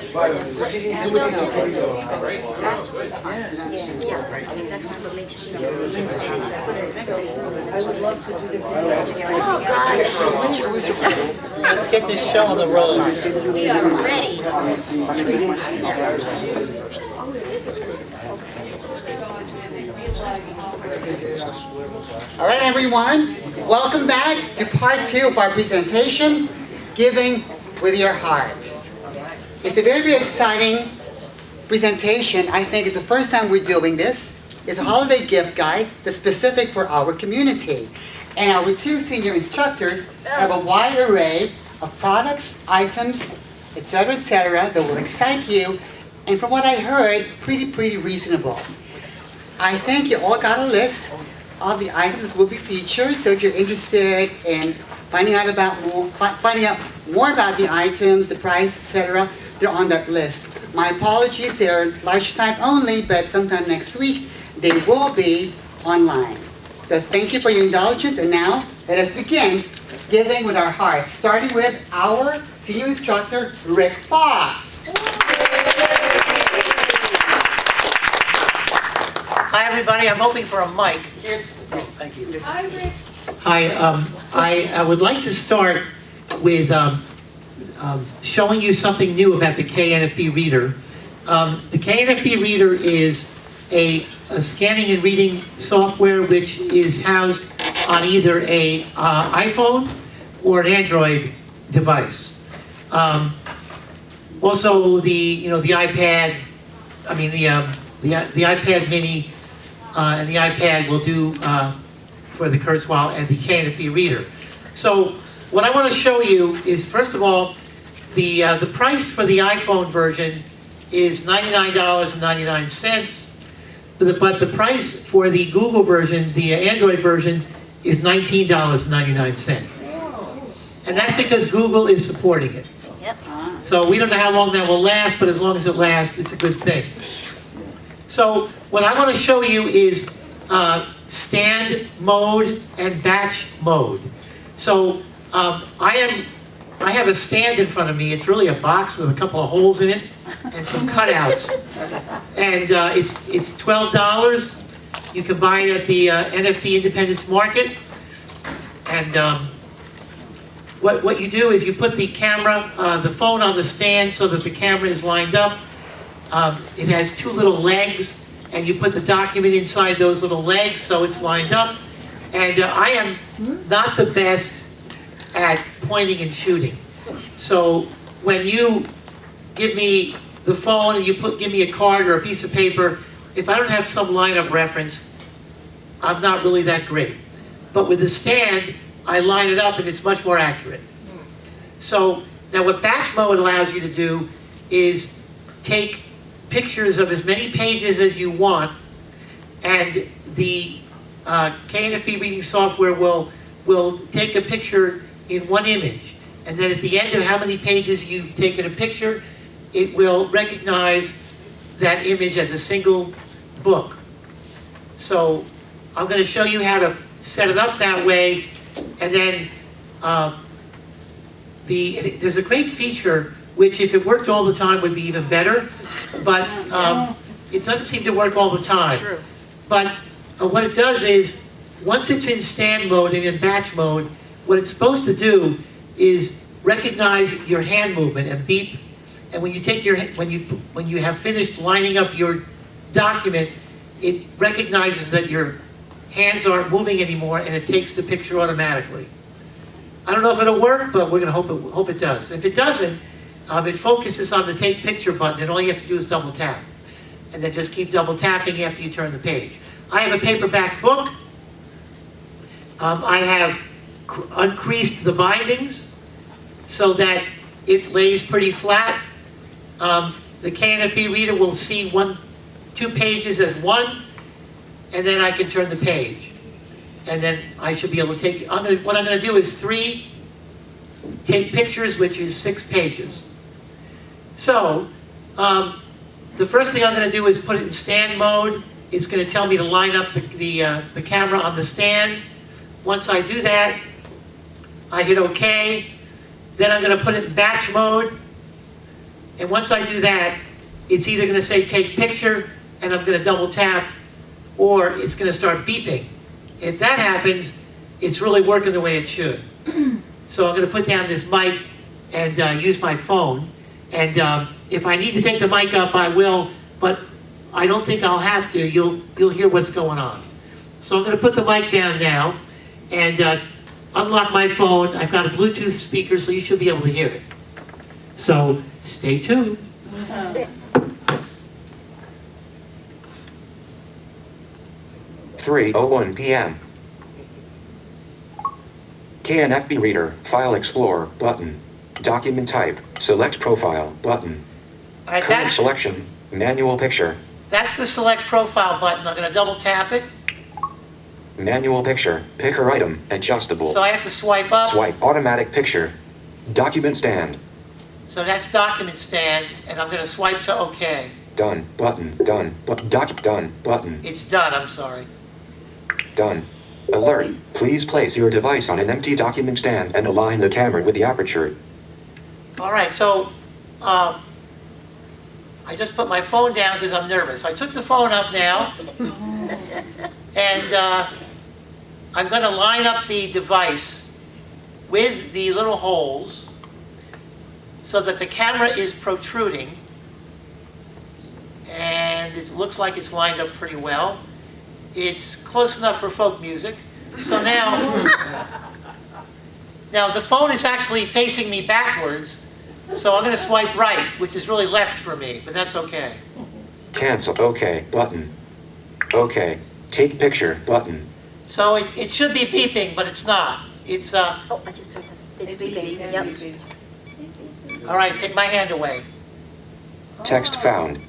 That's why we'll make sure. I would love to do this. Oh, God. Let's get this show on the road. We are ready. All right, everyone. Welcome back to part 2 of our presentation, Giving with Your Heart. It's a very, very exciting presentation. I think it's the first time we're doing this. It's a holiday gift guide that's specific for our community. And our 2 senior instructors have a wide array of products, items, etc., that will excite you. And from what I heard, pretty reasonable. I think you all got a list of the items that will be featured. So if you're interested in finding out more about the items, the price, etc., they're on that list. My apologies, they're large type only, but sometime next week they will be online. So thank you for your indulgence, and now let us begin giving with our hearts, starting with our senior instructor, Rick Fox. Hi everybody, I'm hoping for a mic. Oh, thank you. Hi, Rick. Hi, I would like to start with showing you something new about the KNFB Reader. The KNFB Reader is a scanning and reading software which is housed on either a iPhone or an Android device. Also, the iPad, the iPad Mini and the iPad will do for the Kurzweil and the KNFB Reader. So what I want to show you is, first of all, the price for the iPhone version is $99.99, but the price for the Google version, the Android version, is $19.99. And that's because Google is supporting it. Yep. So we don't know how long that will last, but as long as it lasts, it's a good thing. So what I want to show you is stand mode and batch mode. So I have a stand in front of me. It's really a box with a couple of holes in it and some cutouts. And it's $12. You can buy it at the NFB Independence Market. And what you do is you put the camera, the phone on the stand so that the camera is lined up. It has 2 little legs, and you put the document inside those little legs so it's lined up. And I am not the best at pointing and shooting. So when you give me the phone and you give me a card or a piece of paper, if I don't have some line of reference, I'm not really that great. But with the stand, I line it up and it's much more accurate. So now what batch mode allows you to do is take pictures of as many pages as you want, and the KNFB reading software will take a picture in one image, and then at the end of how many pages you've taken a picture, it will recognize that image as a single book. So I'm going to show you how to set it up that way, and then there's a great feature which, if it worked all the time, would be even better, but it doesn't seem to work all the time. True. But what it does is, once it's in stand mode and in batch mode, what it's supposed to do is recognize your hand movement and beep. And when you have finished lining up your document, it recognizes that your hands aren't moving anymore, and it takes the picture automatically. I don't know if it'll work, but we're going to hope it does. If it doesn't, it focuses on the take picture button, and all you have to do is double tap. And then just keep double tapping after you turn the page. I have a paperback book. I have uncreased the bindings so that it lays pretty flat. The KNFB Reader will see 2 pages as one, and then I can turn the page. And then I should be able to take, what I'm going to do is 3 take pictures, which is 6 pages. So, the first thing I'm going to do is put it in stand mode. It's going to tell me to line up the camera on the stand. Once I do that, I hit OK. Then I'm going to put it in batch mode. And once I do that, it's either going to say take picture, and I'm going to double tap, or it's going to start beeping. If that happens, it's really working the way it should. So I'm going to put down this mic and use my phone. And if I need to take the mic up, I will, but I don't think I'll have to. You'll hear what's going on. So I'm going to put the mic down now and unlock my phone. I've got a Bluetooth speaker, so you should be able to hear it. So stay tuned. 3:01 p.m. KNFB Reader, File Explorer, button. Document type, select profile, button. All right, Current selection, manual picture. that's the select profile button. I'm going to double tap it. Manual picture, picker item, adjustable. So I have to swipe up. Swipe, automatic picture. Document stand, So that's document stand, and I'm going to swipe to OK. done, button, done, done, button, It's done, I'm sorry. done. Alert, please place your device on an empty document stand and align the camera with the aperture. All right, so I just put my phone down because I'm nervous. I took the phone up now, and I'm going to line up the device with the little holes so that the camera is protruding, and it looks like it's lined up pretty well. It's close enough for folk music. So now the phone is actually facing me backwards, so I'm going to swipe right, which is really left for me, but that's okay. Cancel, OK, button. OK, take picture, button. So it should be beeping, but it's not. It's, Oh, I just heard something. It's beeping. Yep. all right, take my hand away. Text found.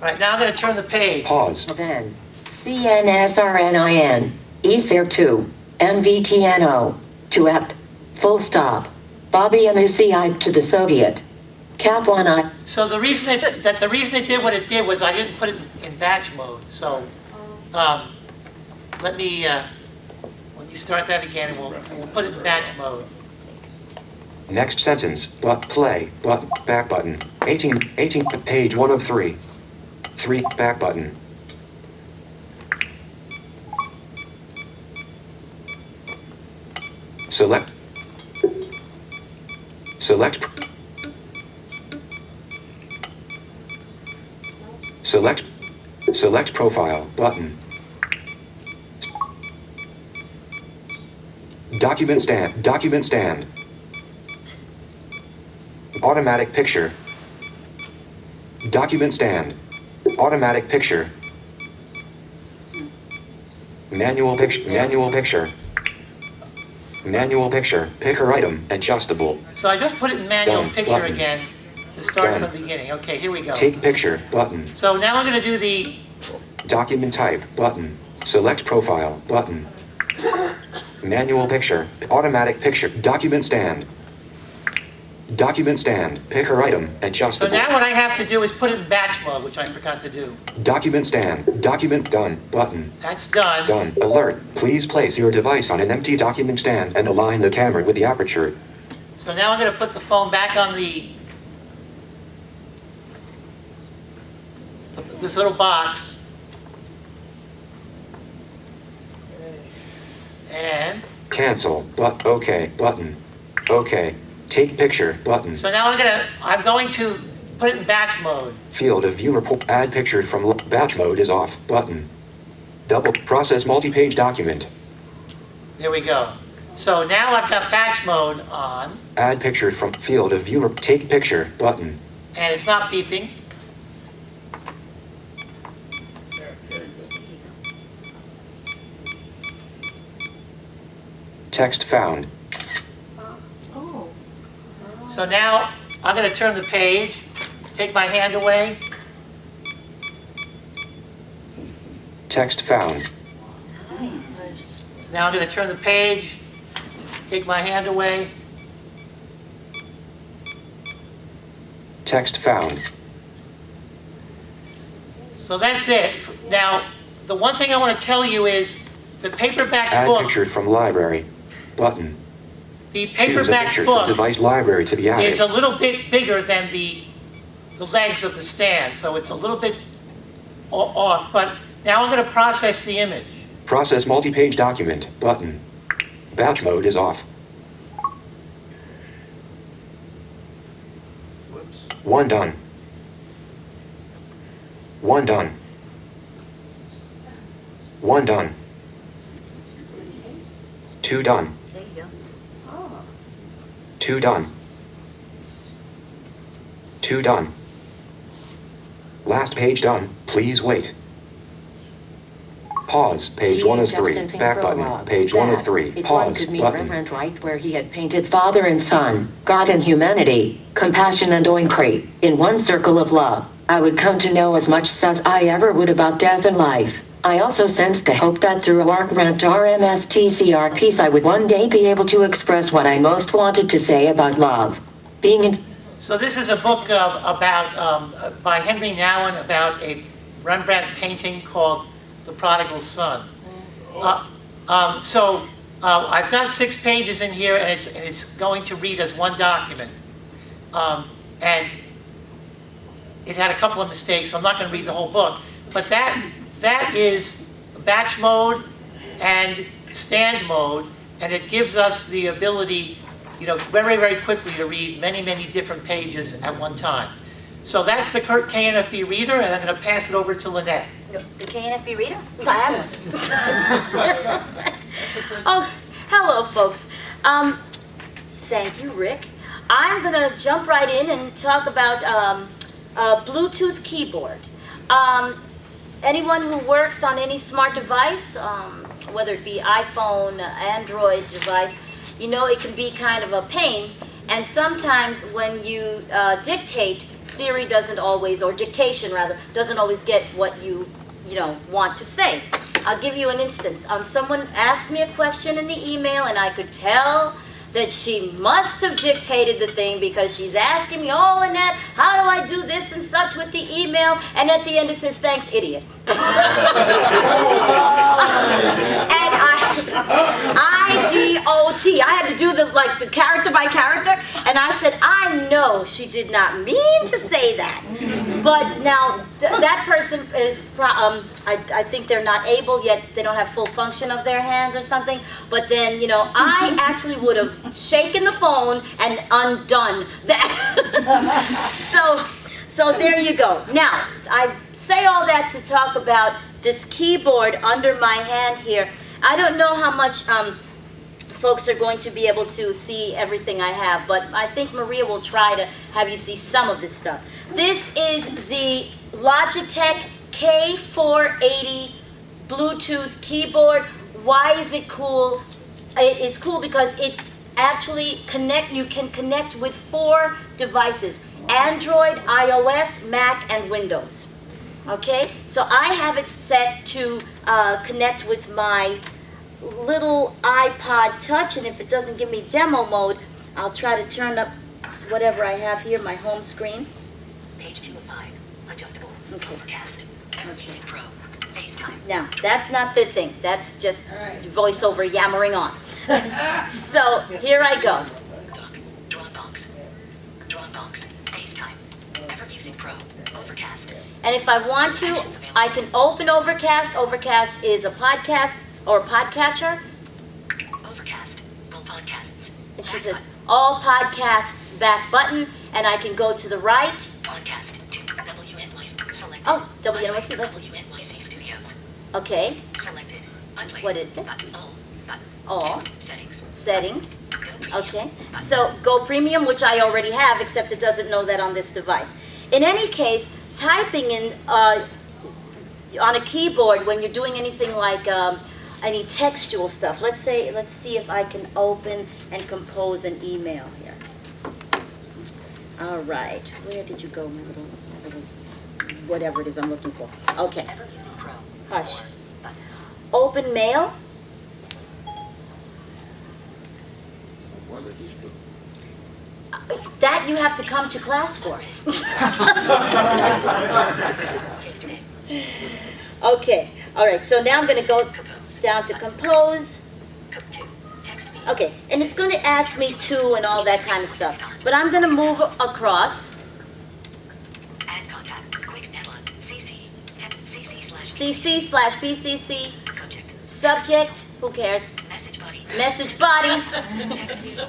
All right, now I'm going to turn the page. Pause. Then, CNSRNIN, ESER2, MVTNO, to EPT, full stop. Bobby MSCI to the Soviet. Cap 1I. So the reason it did what it did was I didn't put it in batch mode. So let me start that again, and we'll put it in batch mode. Next sentence, play, back button. 18, page 1 of 3. 3, back button. Select profile, button. Document stand. Automatic picture. Document stand. Automatic picture. Manual picture. Picker item, adjustable. So I just put it in manual Done. picture Button. again to start Done. from the beginning. Okay, here we go. Take picture, button. So now I'm going to do the, Document type, button. Select profile, button. Manual picture, automatic picture, document stand. Picker item, so adjustable. now what I have to do is put it in batch mode, which I forgot to do. Document stand, document done, button. That's done. Done. Alert, please place your device on an empty document stand and align the camera with the aperture. So now I'm going to put the phone back on this little box. And Cancel, OK, button. OK. Take picture, button. so now I'm going to put it in batch mode. Field of view report, add picture from batch mode is off, button. Double process multi-page document. There we go. So now I've got batch mode on, Add picture from field of view, take picture, button. and it's not beeping. Text found. So now I'm going to turn the page, take my hand away. Text found. Nice. Now I'm going to turn the page, take my hand away. Text found. So that's it. Now, the one thing I want to tell you is the paperback Add book. picture from library, button. The Choose a paperback picture from book device library to be added. is a little bit bigger than the legs of the stand, so it's a little bit off, but now I'm going to process the image. Process multi-page document button. Batch mode is off. One done. One done. One done. Two done. There you go. Two done. Two done. Last page done. Please wait. Pause. Page 1 of 3. Back button. Page 1 of 3. If one Pause. could meet Button. Reverend Wright where he had painted Father and Son, God and humanity, compassion and oinkry, in one circle of love, I would come to know as much as I ever would about death and life. I also sensed the hope that through a Rent RMSTCR piece I would one day be able to express what I most wanted to say about love. Being in... So this is a book by Henry Nouwen about a Rembrandt painting called The Prodigal Son. I've got 6 pages in here, and it's going to read as one document. And it had a couple of mistakes, so I'm not going to read the whole book. But that is batch mode and stand mode, and it gives us the ability, very, very quickly to read many, many different pages at one time. So that's the KNFB Reader, and I'm going to pass it over to Lynette. The KNFB Reader? I have one. Oh, hello, folks. Thank you, Rick. I'm going to jump right in and talk about a Bluetooth keyboard. Anyone who works on any smart device, whether it be iPhone, Android device, it can be kind of a pain. And sometimes when you dictate, Siri doesn't always, or dictation rather, doesn't always get what you want to say. I'll give you an instance. Someone asked me a question in the email, and I could tell that she must have dictated the thing because she's asking me, oh, Lynette, how do I do this and such with the email? And at the end it says, thanks, idiot. And I-D-O-T. I had to do the character by character, and I said, I know she did not mean to say that. But now, that person is, I think they're not able yet, they don't have full function of their hands or something, but then, I actually would have shaken the phone and undone that. So there you go. Now, I say all that to talk about this keyboard under my hand here. I don't know how much folks are going to be able to see everything I have, but I think Maria will try to have you see some of this stuff. This is the Logitech K480 Bluetooth keyboard. Why is it cool? It is cool because it actually you can connect with 4 devices: Android, iOS, Mac, and Windows. Okay, so I have it set to connect with my little iPod Touch, and if it doesn't give me demo mode, I'll try to turn up whatever I have here, my home screen. Page 2 of 5. Adjustable. Okay. Overcast. Ever Music Pro. FaceTime. Now, that's not the thing. That's just voiceover yammering on. So, here I go. Dock. Dropbox. Dropbox. FaceTime. Ever Music Pro. Overcast. And if I want to, I can open Overcast. Overcast is a podcast or a podcatcher. Overcast. All podcasts. And she says, all podcasts back button, and I can go to the right. Podcast to WNYC. Selected. Oh, WNYC. WNYC Studios. Okay. Selected. Unplayed. What is it? Button. All. Button. All. Settings. Settings. Go Premium. Okay. Button. So Go Premium, which I already have, except it doesn't know that on this device. In any case, typing in on a keyboard when you're doing anything like any textual stuff. Let's see if I can open and compose an email here. All right, where did you go, my little whatever it is I'm looking for? Okay. Ever Music Pro. Hush. Button. Open mail. That you have to come to class for. Okay, all right, so now I'm going to go down to compose. To text Okay, and it's going to ask me to and all that kind of stuff. But I'm going to move across. Add contact. Quick headline. CC/BCC. Subject. Subject, who cares? Message body. Message body. Text field.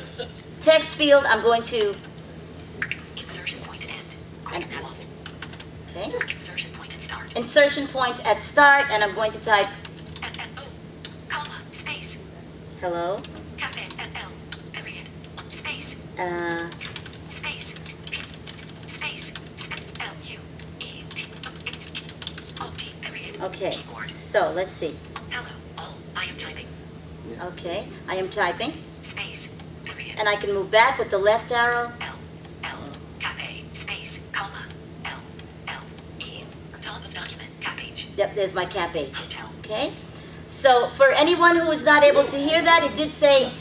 Text field, I'm going to, Insertion point at end. Quick headline. okay. Insertion point at start. Insertion point at start, and I'm going to type O, comma, space. hello. Cafe at L. Period. Space. Space. Space. L U E T O T. Period. Okay, Keyboard. so let's see. Hello. All. I am typing. Okay, I am typing, Space. Period. and I can move back with the left arrow. L. Cafe. Space. Comma. L E. Top of document. Cap page. Yep, there's my cap H. Hotel. Okay, so for anyone who is not able to hear that, it did say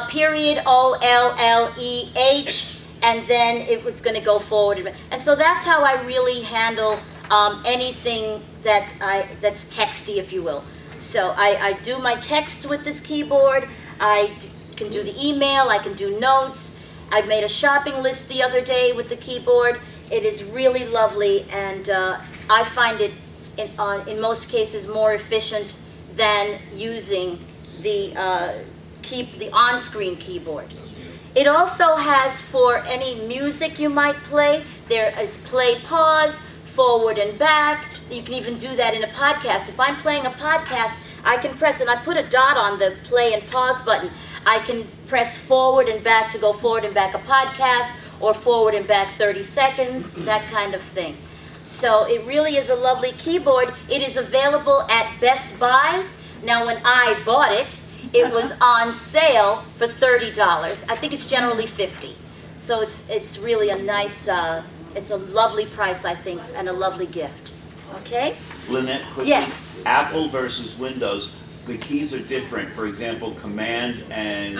period OLLEH, and then it was going to go forward. And so that's how I really handle anything that's texty, if you will. So I do my text with this keyboard. Can do the email. I can do notes. I made a shopping list the other day with the keyboard. It is really lovely, and I find it in most cases more efficient than using the on-screen keyboard. It also has, for any music you might play, there is play, pause, forward and back. You can even do that in a podcast. If I'm playing a podcast, I can press, and I put a dot on the play and pause button. I can press forward and back to go forward and back a podcast, or forward and back 30 seconds, that kind of thing. So it really is a lovely keyboard. It is available at Best Buy. Now when I bought it, it was on sale for $30. I think it's generally $50. So it's really a nice, it's a lovely price, I think, and a lovely gift. Okay? Lynette, quickly. Yes. Apple versus Windows, the keys are different. For example, Command and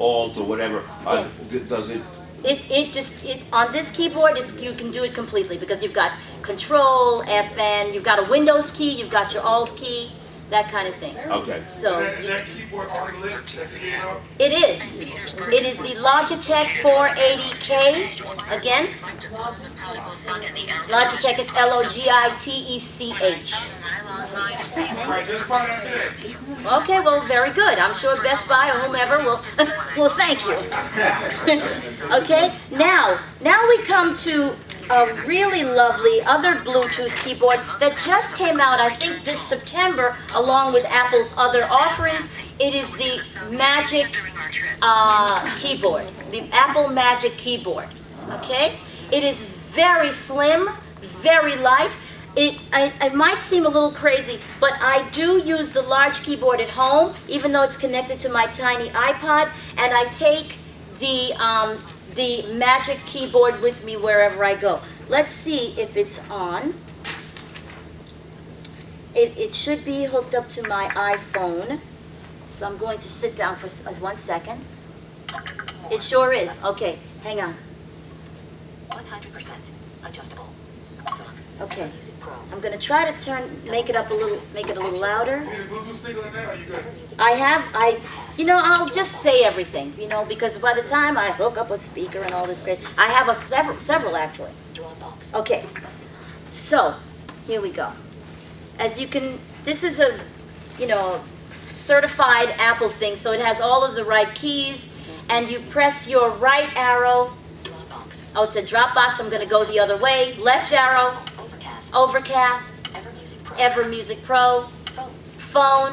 Alt or whatever. Yes. Does it? It on this keyboard, you can do it completely because you've got Control, FN, you've got a Windows key, you've got your Alt key, that kind of thing. Okay. So Is that keyboard on the list at the end? it is. It is the Logitech 480K. Again, Logitech is Logitech. Right, just part of this. Okay, well, very good. I'm sure Best Buy or whomever will thank you. Okay, now we come to a really lovely other Bluetooth keyboard that just came out, I think, this September, along with Apple's other offerings. It is the Magic keyboard, the Apple Magic keyboard. Okay, it is very slim, very light. It might seem a little crazy, but I do use the large keyboard at home, even though it's connected to my tiny iPod, and I take the Magic keyboard with me wherever I go. Let's see if it's on. It should be hooked up to my iPhone, so I'm going to sit down for 1 second. It sure is. Okay, hang on. 100% adjustable. Okay, I'm going to try to make it a little louder. You need a Bluetooth speaker like that, or you good? I'll just say everything, because by the time I hook up a speaker and all this great, I have several actually. Okay, so here we go. As you can, this is a, certified Apple thing, so it has all of the right keys, and you press your right arrow. Oh, it said Dropbox. I'm going to go the other way. Left arrow. Overcast. Ever Music Pro. Phone.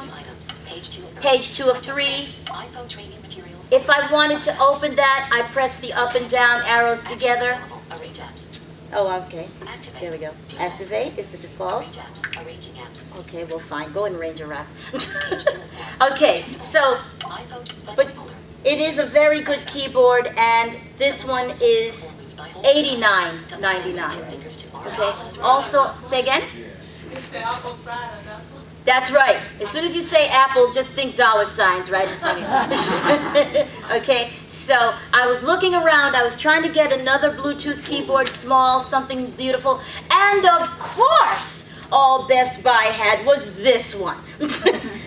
Page 2 of 3. If I wanted to open that, I press the up and down arrows together. Oh, okay. There we go. Activate is the default. Okay, well, fine. Go and arrange your apps. Okay, so, but it is a very good keyboard, and this one is $89.99. Okay. Also, say again. That's right. As soon as you say Apple, just think dollar signs right in front of you. Okay, so I was looking around. I was trying to get another Bluetooth keyboard, small, something beautiful. And of course, all Best Buy had was this one.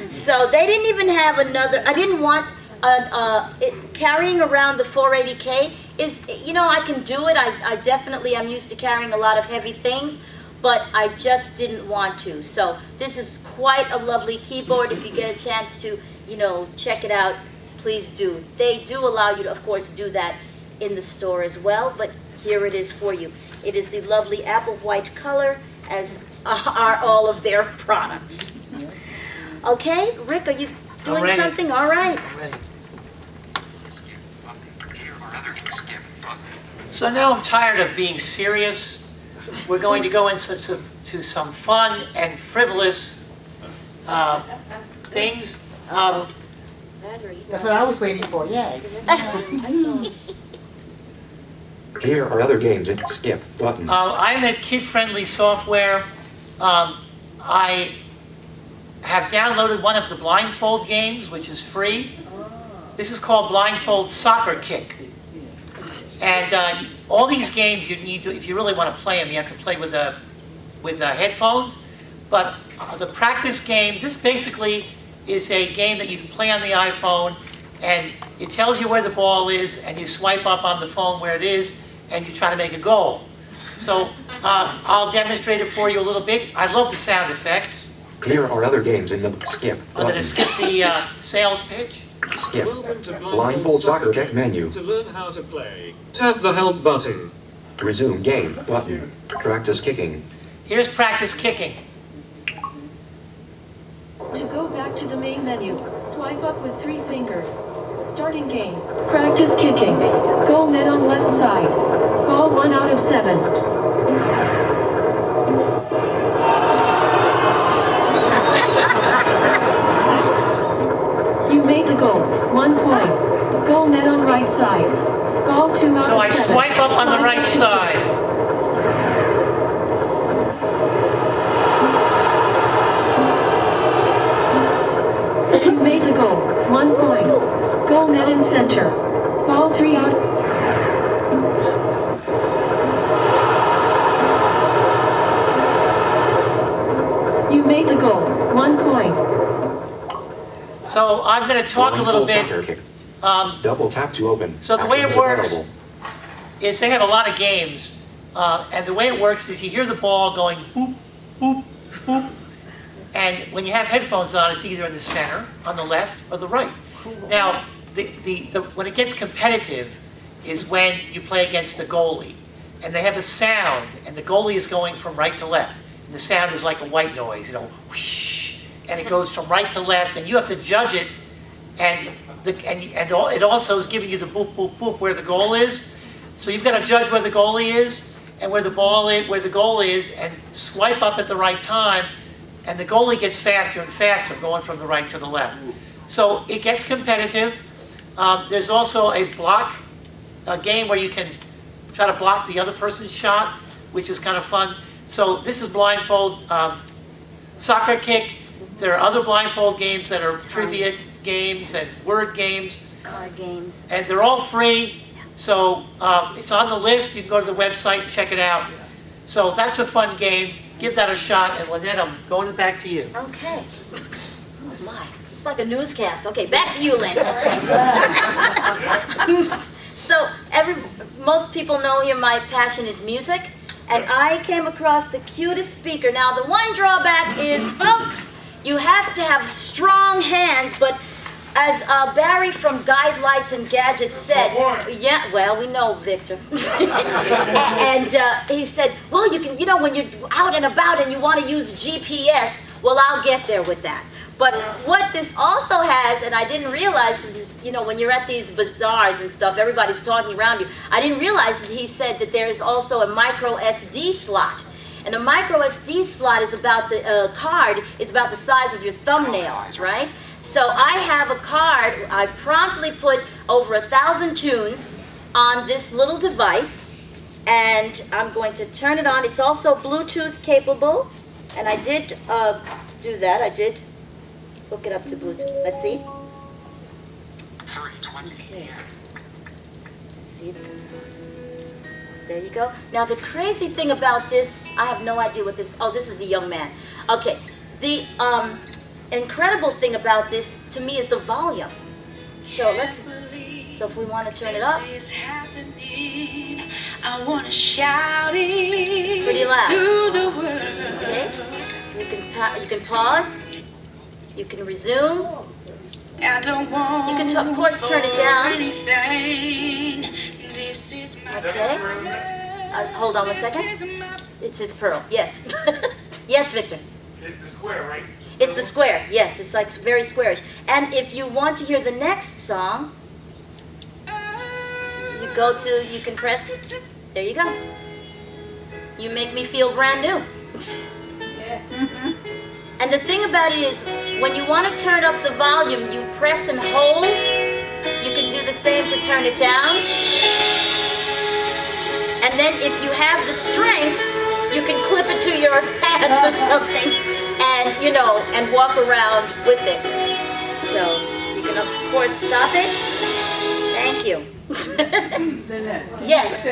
So they didn't even have another. I didn't want carrying around the 480K is, I can do it. I definitely am used to carrying a lot of heavy things, but I just didn't want to. So this is quite a lovely keyboard. If you get a chance to, check it out, please do. They do allow you to, of course, do that in the store as well, but here it is for you. It is the lovely apple white color, as are all of their products. Okay, Rick, are you doing something? All right. I'm ready. So now I'm tired of being serious. We're going to go into some fun and frivolous things. That's what I was waiting for, yay. Here are other games. Skip button. I'm at kid-friendly software. I have downloaded one of the Blindfold games, which is free. This is called Blindfold Soccer Kick. And all these games, you need to, if you really want to play them, you have to play with headphones. But the practice game, this basically is a game that you can play on the iPhone, and it tells you where the ball is, and you swipe up on the phone where it is, and you try to make a goal. So I'll demonstrate it for you a little bit. I love the sound effects. Here are other games in the skip I'm going button. to skip the sales pitch. Skip. Blindfold Soccer Kick menu. To learn how to play, tap the help button. Resume game button. Practice kicking. Here's practice kicking. To go back to the main menu, swipe up with 3 fingers. Starting game. Practice kicking. Goal net on left side. Ball 1 out of 7. You made the goal. 1 point. Goal net on right side. Ball 2 out So of I 7. swipe up on the right side. You made the goal. 1 point. Goal net in center. Ball 3 out. You made the goal. 1 point. So I'm going to talk a little Blindfold Soccer bit. Kick. Double tap to open. So the way it Actions works available. is they have a lot of games, and the way it works is you hear the ball going boop, boop, boop, and when you have headphones on, it's either in the center, on the left, or the right. Now, when it gets competitive is when you play against a goalie, and they have a sound, and the goalie is going from right to left, and the sound is like a white noise, whoosh, and it goes from right to left, and you have to judge it, and it also is giving you the boop, boop, boop where the goal is. So you've got to judge where the goalie is and where the ball is, where the goal is, and swipe up at the right time. And the goalie gets faster and faster, going from the right to the left. So it gets competitive. There's also a game where you can try to block the other person's shot, which is kind of fun. So this is Blindfold Soccer Kick. There are other Blindfold games that are trivia games and word games. Card games. And they're all free. So it's on the list. You can go to the website and check it out. So that's a fun game. Give that a shot. And Lynette, I'm going back to you. Okay. Oh my, it's like a newscast. Okay, back to you, Lynn. So most people know here my passion is music, and I came across the cutest speaker. Now the one drawback is, folks, you have to have strong hands, but as Barry from Guidelights and Gadgets said, yeah, well, we know, Victor. And he said, well, you can, when you're out and about and you want to use GPS, well, I'll get there with that. But what this also has, and I didn't realize, because, when you're at these bazaars and stuff, everybody's talking around you. I didn't realize that he said that there's also a micro SD slot. And a micro SD slot is about card is about the size of your thumbnail, right? So I have a card. I promptly put over 1,000 tunes on this little device, and I'm going to turn it on. It's also Bluetooth capable, and I did do that. I did hook it up to Bluetooth. Let's see. Okay. Let's see. There you go. Now the crazy thing about this, I have no idea what this, this is a young man. Okay, the incredible thing about this to me is the volume. So if we want to turn it up, I want to shout it pretty loud. to the world. Okay, you can pause, you can resume, I don't want you can of course turn it down. anything. This is my Okay, hold on one second. It's his pearl, yes. Yes, Victor. It's the square, right? It's the square, yes, it's like very squarish. And if you want to hear the next song, you can press, there you go. You make me feel brand new. And the thing about it is, when you want to turn up the volume, you press and hold. You can do the same to turn it down. And then if you have the strength, you can clip it to your pants or something and, and walk around with it. So you can, of course, stop it. Thank you. Lynette, Yes.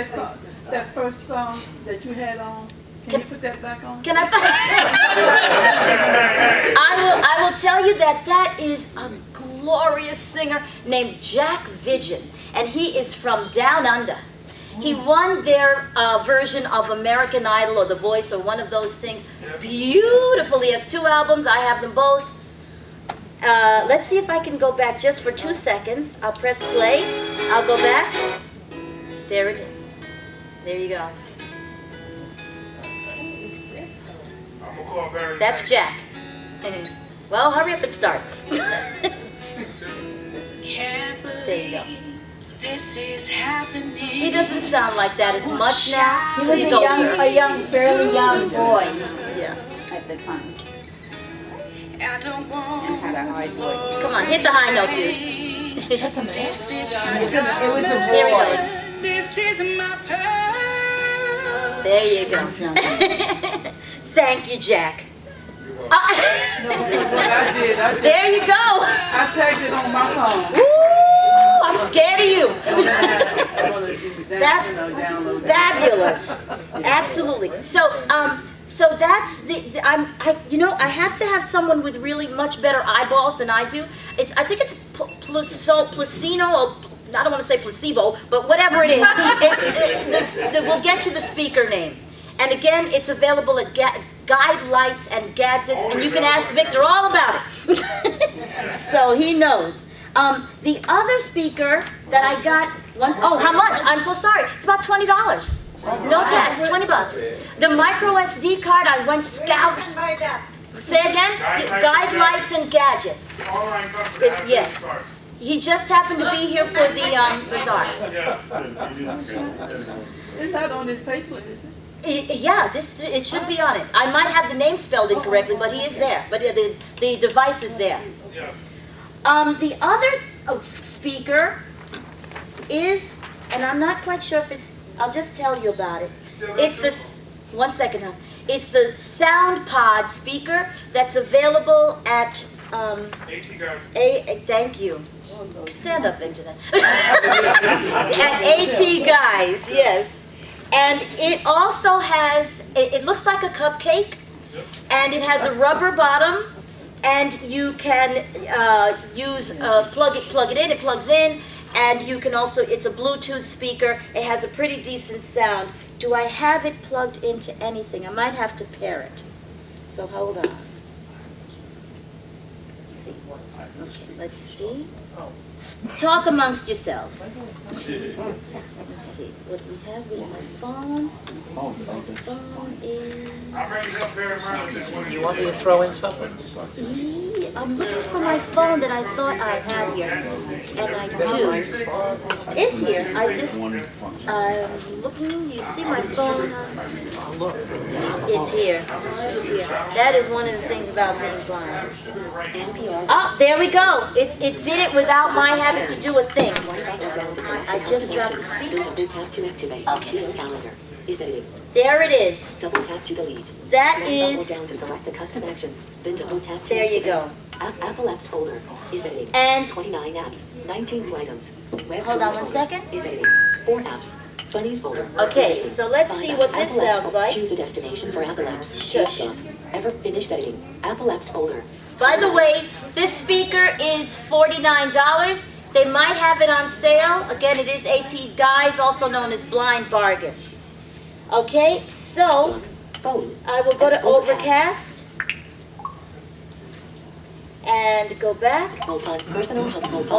that first song that you had on, can you put that back on? Can I will tell you that is a glorious singer named Jack Vidgen, and he is from Down Under. He won their version of American Idol or The Voice or one of those things beautifully. He has 2 albums. I have them both. Let's see if I can go back just for 2 seconds. I'll press play. I'll go back. There it is. There you go. I'm gonna call Barry. That's Jack. Well, hurry up and start. There you go. This is happening. He doesn't sound like that as much now. He was He's a older. fairly young boy Yeah. at the time. I don't want And had a high voice. Come on, hit the high note, dude. This is my It was a Here he boy. goes. This is my pearl. There you go. Thank you, Jack. No, that's what I did. There you go. I tagged it on my phone. Woo! I'm scared of you. That's Download fabulous. Absolutely. So that's I have to have someone with really much better eyeballs than I do. I think it's placino or I don't want to say placebo, but whatever it is, we'll get you the speaker name. And again, it's available at Guide Lights and Gadgets, and you can ask Victor all about it. So he knows. The other speaker that I got once, how much? I'm so sorry. It's about $20. No tax, $20. The micro SD card, I went scout. Say again? Guide Lights and Gadgets. Online company. It's, yes. He just happened to be here for the bazaar. Yes. It's not on this paper, is it? It should be on it. I might have the name spelled incorrectly, but he is there. But the device is there. Yes. The other speaker is, and I'm not quite sure if it's, I'll just tell you about it. It's this, one second, huh? It's the SoundPod speaker that's available at, AT guys. thank you. Stand up, Victor, then. At AT Guys, yes. And it also has, it looks like a cupcake, and it has a rubber bottom, and you can plug it in, it plugs in, and you can also, it's a Bluetooth speaker, it has a pretty decent sound. Do I have it plugged into anything? I might have to pair it. So hold on. Let's see. Okay, let's see. Talk amongst yourselves. Let's see. What we have is my phone. My phone is... I'm ready to help Barry Marlin this one. You want me to throw in something? I'm looking for my phone that I thought I had here. And I do. It's here. I'm looking. You see my phone? It's here. It's here. That is one of the things about being blind. Oh, there we go. It did it without my having to do a thing. I just dropped the speaker. Okay. There it is. Double tap to delete. That is. Double down to select the custom action. Then double tap to There you go. Apple Apps folder is editing. And 29 apps, 19 new items. Web hold on tools one folder second. Is editing. 4 apps. Bunnies folder. Okay, is so let's editing. see what this Apple Apps sounds like. Choose a destination for Apple Apps. Shush. Ever finished editing. Apple Apps folder. By the way, this speaker is $49. They might have it on sale. Again, it is AT Guys, also known as Blind Bargains. Okay, so I will go to Overcast and go back. All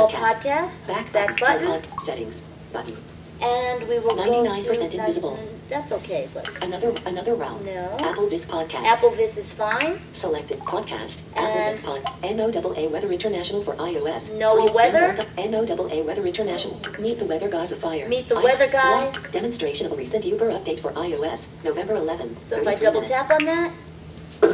podcasts. Back button. Settings button. And we will 99% go to invisible. That's okay, but Another round. no. Apple Vis podcast. Apple Vis is fine. Selected podcast. And- Apple Vis pod. NOAA Weather International for iOS. NOAA Weather? NOAA Weather International. Meet the Weather Guys of Fire. Meet the Weather Guys. One, demonstration of a recent Uber update for iOS. November 11. So if I 33 double minutes. tap on that,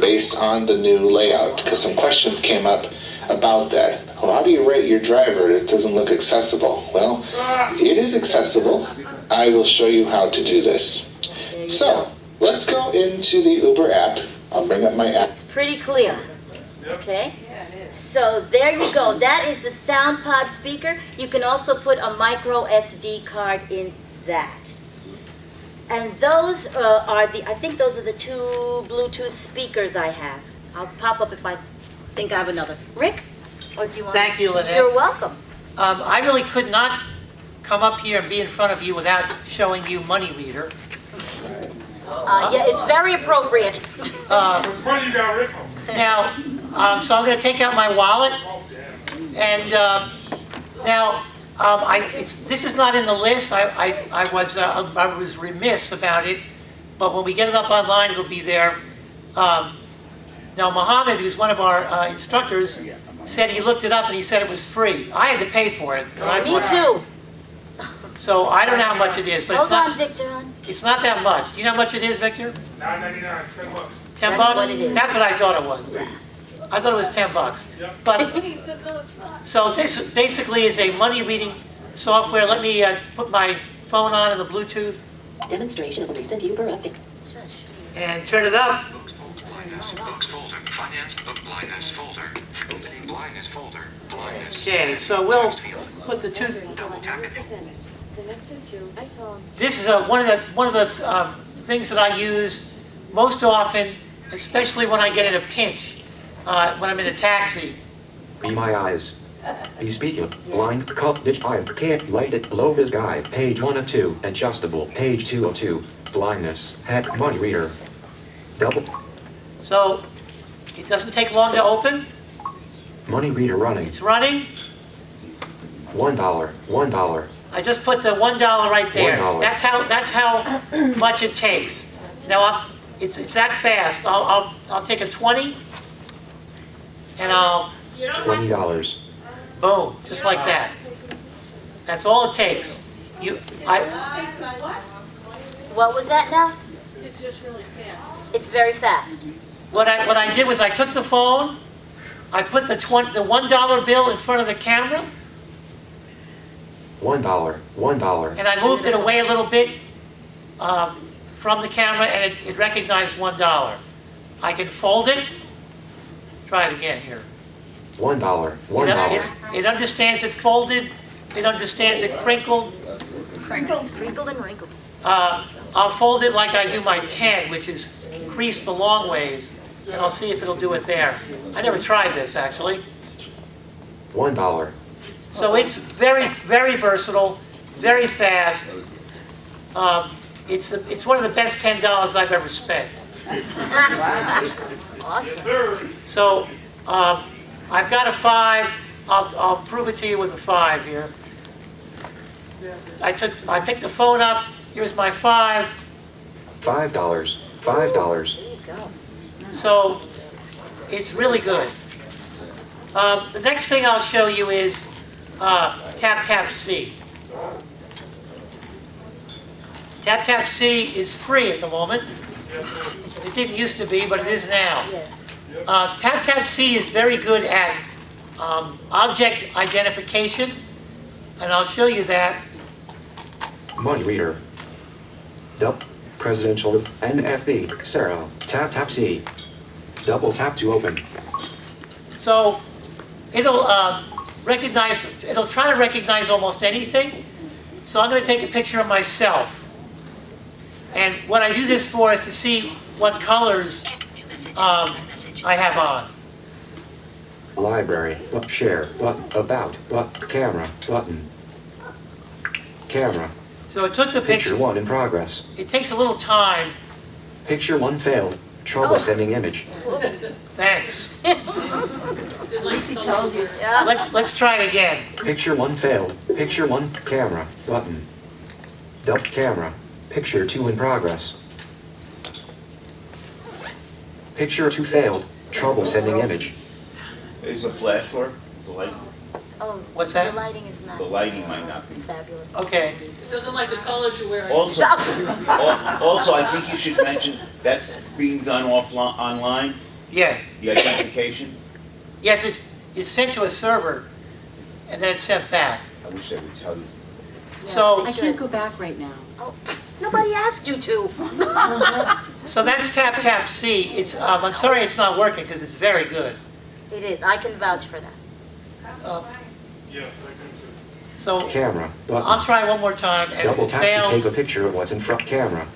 based on the new layout, because some questions came up about that. Well, how do you rate your driver? It doesn't look accessible. Well, it is accessible. I will show you how to do this. So, let's go into the Uber app. I'll bring up my app. it's pretty clear. Okay? So there you go. That is the SoundPod speaker. You can also put a micro SD card in that. And those I think those are the two Bluetooth speakers I have. I'll pop up if I think I have another. Rick? Or do you want? Thank you, Lynette. You're welcome. I really could not come up here and be in front of you without showing you Money Reader. Yeah, it's very appropriate. Where you got Rick? Now, so I'm going to take out my wallet, and this is not in the list. I was remiss about it, but when we get it up online, it'll be there. Now, Mohammed, who's one of our instructors, said he looked it up and he said it was free. I had to pay for it. Me too. So I don't know how much it is, but Hold on, Victor. it's not that much. Do you know how much it is, Victor? $9.99, $10. 10 That's bucks? what it is. That's what I thought it was. I thought it was 10 bucks. Yep. But He said, no, it's not. so this basically is a money reading software. Let me put my phone on and the Bluetooth Demonstration of a recent Uber update. Shush. and turn it up. Books folder, finance, book blindness folder, opening blindness folder, blindness. Okay, so we'll Text field. put the tooth. Double tap it. Connected to iPhone. This is one of the things that I use most often, especially when I get in a pinch, when I'm in a taxi. Be my eyes. Be Specular. Blind cut ditch I can't light it. Low vis guy. Page 1 of 2. Adjustable. Page 2 of 2. Blindness. Head Money Reader. Double. So it doesn't take long to open. Money Reader running. It's running. $1. $1. I just put the $1 right there. $1. That's how much it takes. Now it's that fast. I'll take a 20, and I'll $20. boom, just like that. That's all it takes. What was that now? It's just really fast. It's very fast. What I did was I took the phone, I put the $1 bill in front of the camera, $1. $1. and I moved it away a little bit from the camera, and it recognized $1. I can fold it. Try it again here. $1. $1. It understands it folded. It understands it crinkled. Crinkled. Wrinkled and wrinkled. I'll fold it like I do my 10, which is increase the long ways, and I'll see if it'll do it there. I never tried this, actually. $1. So it's very, very versatile, very fast. It's one of the best $10 I've ever spent. Awesome. Sir. So I've got a 5. I'll prove it to you with a 5 here. I picked the phone up. Here's my 5. $5. $5. There you go. So it's really good. The next thing I'll show you is TapTap C. TapTap C is free at the moment. It didn't used to be, but it is now. Yes. TapTap C is very good at object identification, and I'll show you that. Money Reader. Presidential KNFB Sarah. TapTap C. Double tap to open. So it'll try to recognize almost anything. So I'm going to take a picture of myself. And what I do this for is to see what colors I have on. library, share, about, camera, button. Camera. So it took the Picture picture. 1 in progress. It takes a little time. Picture 1 failed. Trouble Oh. sending image. Oops. Thanks. Lacey told you. Yeah. Let's try it again. Picture 1 failed. Picture 1, camera, button. Camera. Picture 2 in progress. Picture 2 failed. Trouble sending image. Is the flash work? The light? Oh, What's that? The lighting is not. The lighting might not be. Fabulous. Okay. Doesn't like the colors you're wearing. Also, also, I think you should mention that's being done online, Yes. the identification. Yes, it's sent to a server, and then it's sent back. I wish I would tell you. So, I can't go back right now. Oh, nobody asked you to. so that's TapTap C. It's I'm sorry it's not working because it's very good. It is. I can vouch for that. Yes, I can too. So Camera, I'll button. try one more time, and if Double it tap to take a fails, picture of what's in front. Camera.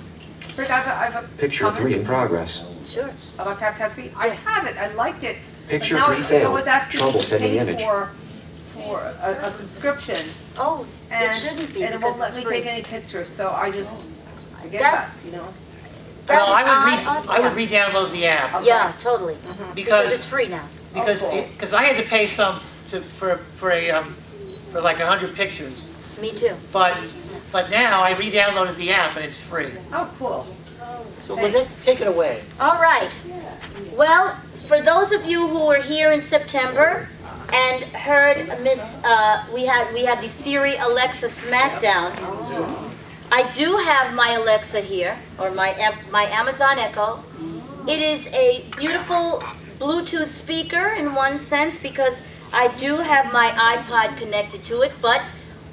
Rick, I have a Picture comment 3 in progress. Sure. about TapTap. See, I Yes. have it, I liked it. Picture But now 3 it's failed. always asking Trouble me to sending pay image. for a subscription. Oh, And, it shouldn't be and it because won't let it's me free. take any pictures, so I just forget That- that, you know? That well, is I would odd. re-download the app Yeah, totally. Because it's because free now. I had to pay some for like 100 pictures, Me too. but now I re-downloaded the app and it's free. Oh, cool. So Lynette, take it away. All right. Well, for those of you who were here in September and heard we had the Siri Alexa Smackdown. I do have my Alexa here, or my Amazon Echo. It is a beautiful Bluetooth speaker in one sense because I do have my iPod connected to it, but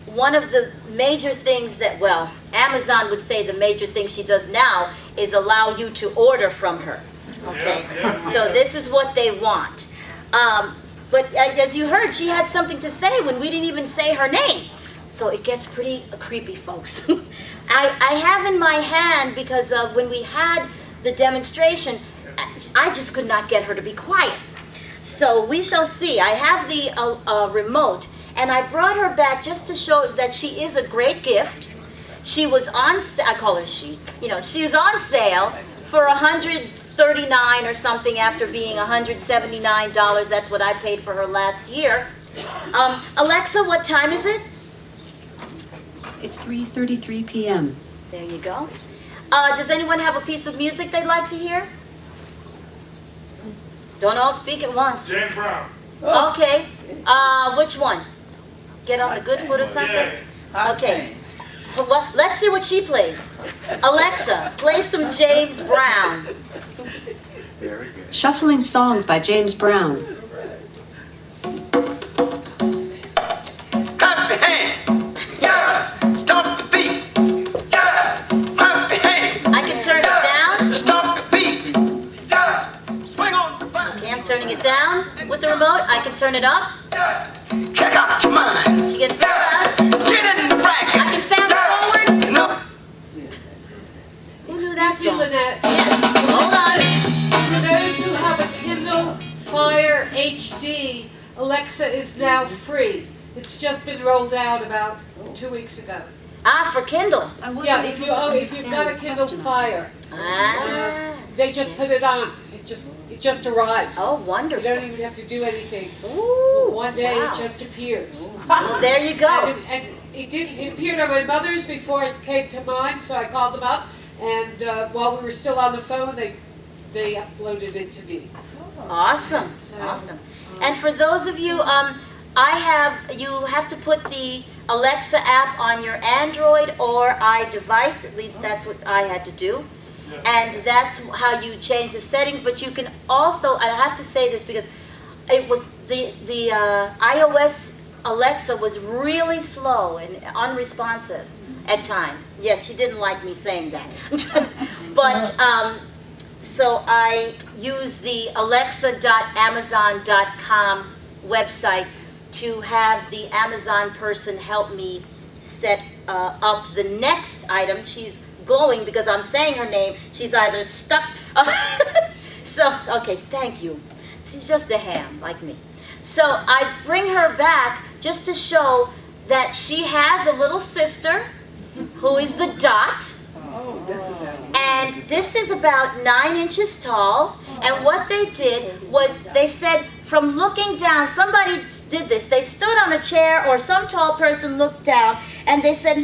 one of the major things that, well, Amazon would say the major thing she does now is allow you to order from her. Okay, so this is what they want. But as you heard, she had something to say when we didn't even say her name. So it gets pretty creepy, folks. I have in my hand, because when we had the demonstration, I just could not get her to be quiet. So we shall see. I have the remote, and I brought her back just to show that she is a great gift. She was on, I call her she, she is on sale for $139 or something after being $179. That's what I paid for her last year. Alexa, what time is it? It's 3:33 p.m. There you go. Does anyone have a piece of music they'd like to hear? Don't all speak at once. James Brown. Okay. Which one? Get on the good foot or something? Okay. Let's see what she plays. Alexa, play some James Brown. Shuffling songs by James Brown. Clap your hand. Yeah. Stomp the feet. Yeah. Clap your hand. I can turn it down. Stomp the feet. Yeah. Swing on the vine. Okay, I'm turning it down with the remote. I can turn it up. Check out your mind. She gets better. Get in the bracket. I can fast forward. No. Who knew that Excuse me, song? Lynette. Yes. Hold on. For those who have a Kindle Fire HD, Alexa is now free. It's just been rolled out about 2 weeks ago. For Kindle. Yeah, if you've got a Kindle Fire, they just put it on. It just arrives. Oh, You wonderful. don't even have to do anything. Ooh, One day wow. it just appears. Well, there you go. And it appeared on my mother's before it came to mine, so I called them up, and while we were still on the phone, they uploaded it to me. Awesome. Awesome. And for those of you, you have to put the Alexa app on your Android or iDevice. At least that's what I had to do. And that's how you change the settings. But you can also, I have to say this because it was the iOS Alexa was really slow and unresponsive at times. Yes, she didn't like me saying that. But so I use the alexa.amazon.com website to have the Amazon person help me set up the next item. She's glowing because I'm saying her name. She's either stuck. So, okay, thank you. She's just a ham like me. So I bring her back just to show that she has a little sister who is the Dot. And this is about 9 inches tall. And what they did was they said, from looking down, somebody did this. They stood on a chair or some tall person looked down and they said,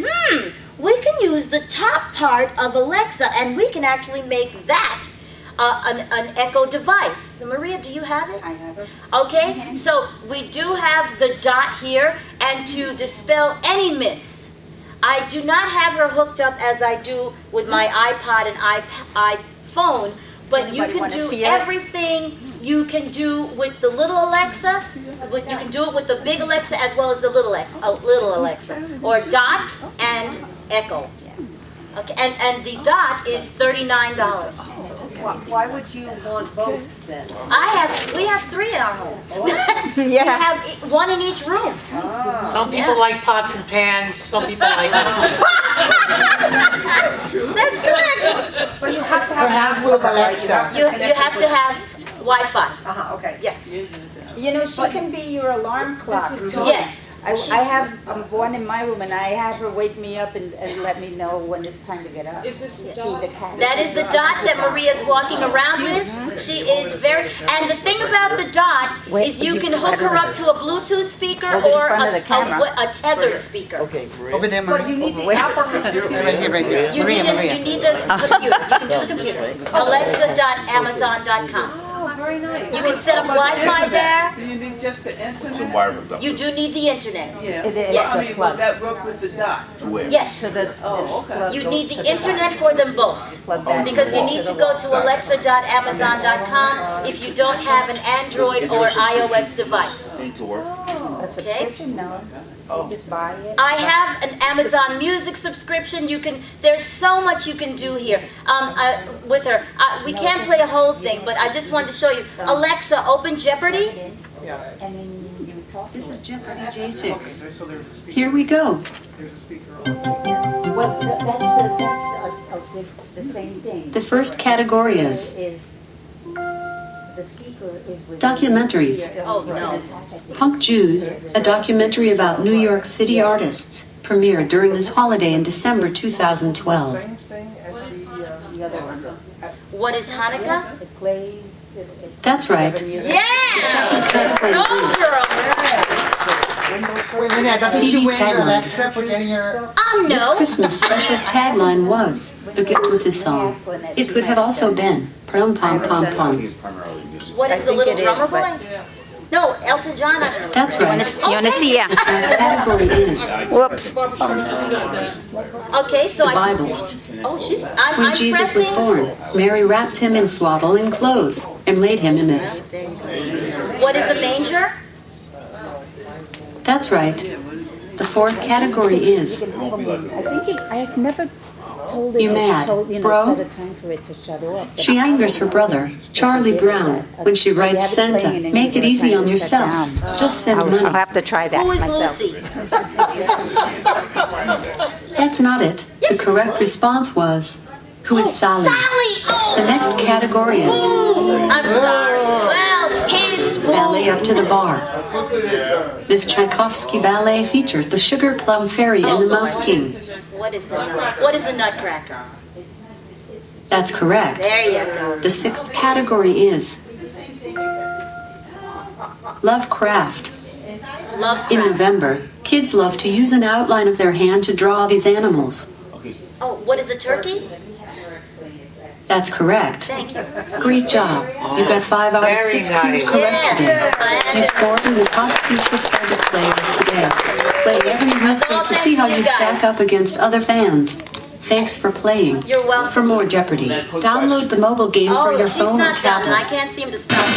we can use the top part of Alexa and we can actually make that an Echo device. So Maria, do you have it? I have it. Okay, so we do have the Dot here, and to dispel any myths, I do not have her hooked up as I do with my iPod and iPhone, but you can do everything you can do with the little Alexa. You can do it with the big Alexa as well as the little Alexa, or Dot and Echo. Okay, and the Dot is $39. Why would you want both then? We have 3 in our home. Yeah. We have 1 in each room. Some people like pots and pans, some people like That's correct. But you have to have Her house full of Alexa. You have to have Wi-Fi. Okay. Yes. You know, she can be your alarm clock. Yes. I have one in my room, and I have her wake me up and let me know when it's time to get up. Is this the Feed the cat. That is the Dot that Maria's walking around with. She is very, and the thing about the Dot is you can hook her up to a Bluetooth speaker or a tethered speaker. Okay. Over there, Maria. But you need the operator. Right here. You Maria. need the computer. You can do the computer. Alexa.amazon.com. Oh, very nice. You can set up Wi-Fi there. Do you need just the internet? Some wireless stuff. You do need the internet. Yeah. It is. Yes. I mean, will that work with the Dot? To where? Yes. Oh, okay. You need the internet for them both. Because you need to go to alexa.amazon.com if you don't have an Android or iOS device. Need to work. A subscription? No. Just buy it. I have an Amazon Music subscription. There's so much you can do here with her. We can't play a whole thing, but I just wanted to show you. Alexa, open Jeopardy. And then you talk. This is Jeopardy J6. Here we go. Well, that's the same thing. The first category is the speaker is with documentaries. Oh, no. Punk Jews, a documentary about New York City artists, premiered during this holiday in December 2012. the other one. What is Hanukkah? It plays. That's right. Yeah! Go, girl! Wait, Lynette, doesn't TV she win your tagline. Alexa for getting her... This No. Christmas special's tagline was, the gift was his song. It could have also been, prom pom pom I pom. think it's primarily music. What is I the think little it is, drummer but- boy? No, Elton John. That's right. You want to see? Yeah. The category is Whoops. Okay, so the Bible. Oh, When I'm Jesus was pressing. born, Mary wrapped him in swaddling clothes and laid him in this. What is a manger? That's right. The fourth category is I think I've never told it. You mad, bro? Set a time for it to shut off. but she angers her brother, Charlie Brown, when she writes Santa, make it easy on yourself. Just send I'll money. have to try that Who is myself. Lucy? That's not it. The correct response was, who is Sally? Sally! Oh! The next category is I'm sorry. Well, his spoon. ballet up to the bar. This Tchaikovsky ballet features the Sugar Plum Fairy and the Mouse King. What is the Nutcracker? That's correct. There you go. The sixth category is Lovecraft. Lovecraft. In November, kids love to use an outline of their hand to draw these animals. Oh, what is a turkey? That's correct. Thank you. Great job. You got 5 out of 6 clues correct today. You scored in the top 3% of players today. Play every week to see how you stack up against other fans. Thanks for playing. You're welcome. For more Jeopardy, download the mobile game for your she's phone or not done. I tablet. can't seem to stop her.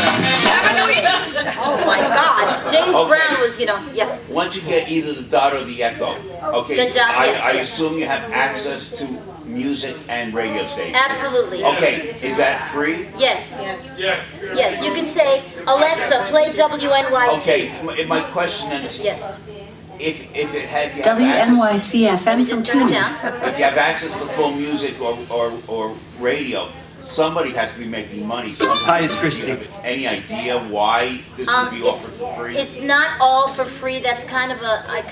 Oh my God. James Brown was, yeah. Once you get either the Dot or the Echo, okay, The Dot, I yes. assume you have access to music and radio stations. Absolutely. Okay, is that free? Yes. Yes, you can say, Alexa, play WNYC. Okay, my question then is, Yes. if you have WNYC FM from Just turn it Tatum. down. if you have access to full music or radio, somebody has to be making money somehow. Hi, it's Do you Christy. have any idea why this would be offered for free? It's not all for free. That's kind of I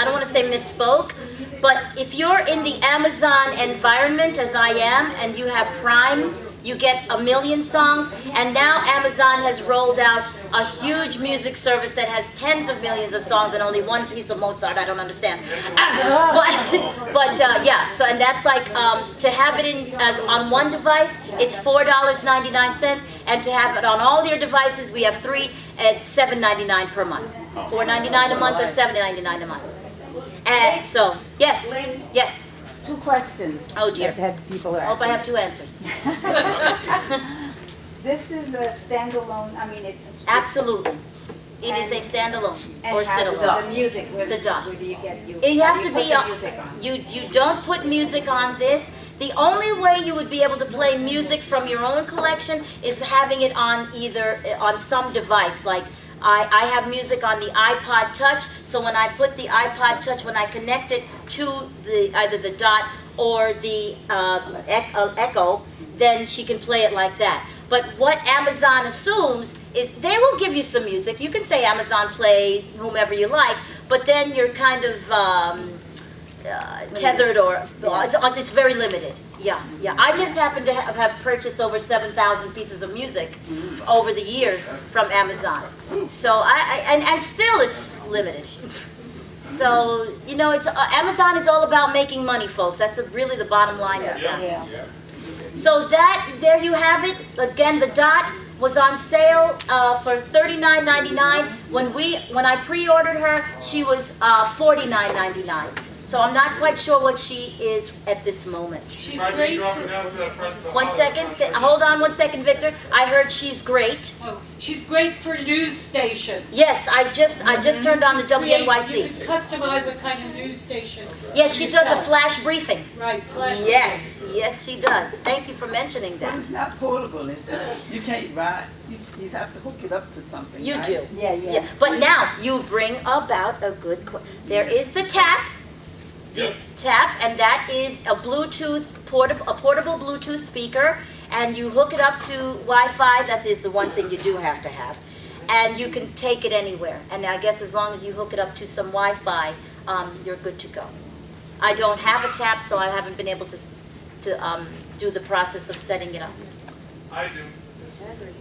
don't want to say misspoke, but if you're in the Amazon environment, as I am, and you have Prime, you get 1 million songs, and now Amazon has rolled out a huge music service that has tens of millions of songs and only one piece of Mozart. I don't understand. But yeah, so, and that's like, to have it in as on one device, it's $4.99, and to have it on all your devices, we have 3 at $7.99 per month. $4.99 a month or $7.99 a month. And so, yes, yes. 2 questions. Oh dear. That people are I hope I have asking. 2 answers. This is a standalone, I mean, it's... Absolutely. It is a standalone or sit-alone. The music, where The dot. where do you get, You have to put be the on, music on? you don't put music on this. The only way you would be able to play music from your own collection is having it on either, on some device, like I have music on the iPod Touch, so when I put the iPod Touch, when I connect it to either the dot or the Echo, then she can play it like that. But what Amazon assumes is they will give you some music. You can say Amazon Play whomever you like, but then you're kind of tethered, or it's very limited. Yeah, yeah. I just happen to have purchased over 7,000 pieces of music over the years from Amazon. So and still it's limited. So, you know, it's Amazon is all about making money, folks. That's really the bottom line of that. Yeah. So there you have it. Again, the dot was on sale for $39.99. When I pre-ordered her, she was $49.99. So I'm not quite sure what she is at this moment. She's great for... 1 second. Hold on 1 second, Victor. I heard she's great. Oh, she's great for news station. Yes, I just turned on the WNYC. You can customize a kind of news station. Yes, she does a flash briefing. Right, flash Yes, yes, she does. Thank you for mentioning But that. it's not portable, is it? You can't ride, you have to hook it up to something, You right? do. Yeah. But now you bring about a good. There is the tap. The tap, and that is a Bluetooth a portable Bluetooth speaker, and you hook it up to Wi-Fi. That is the one thing you do have to have, and you can take it anywhere. And I guess as long as you hook it up to some Wi-Fi, you're good to go. I don't have a tap, so I haven't been able to do the process of setting it up. I do.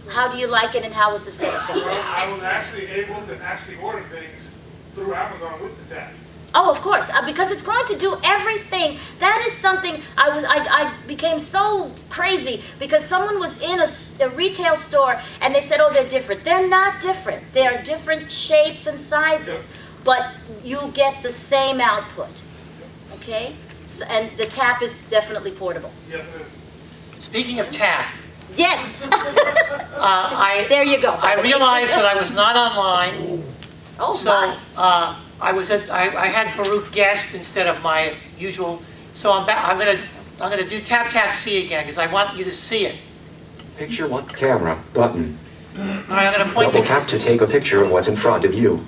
How do you like it, and how was the setup? I was actually able to order things through Amazon with the tap. Oh, of course, because it's going to do everything. That is something I became so crazy because someone was in a retail store and they said, oh, they're different. They're not different. They're different shapes and sizes, but you get the same output, okay? So, and the tap is definitely portable. Yes, it is. Speaking of tap, Yes. there you go. I realized that I was not online. Oh, so, my. I had Baruch guest instead of my usual. So I'm back. I'm gonna do TapTap See again because I want you to see it. Picture 1, camera, button. All right, I'm gonna point Double tap to take a picture of what's in front of you.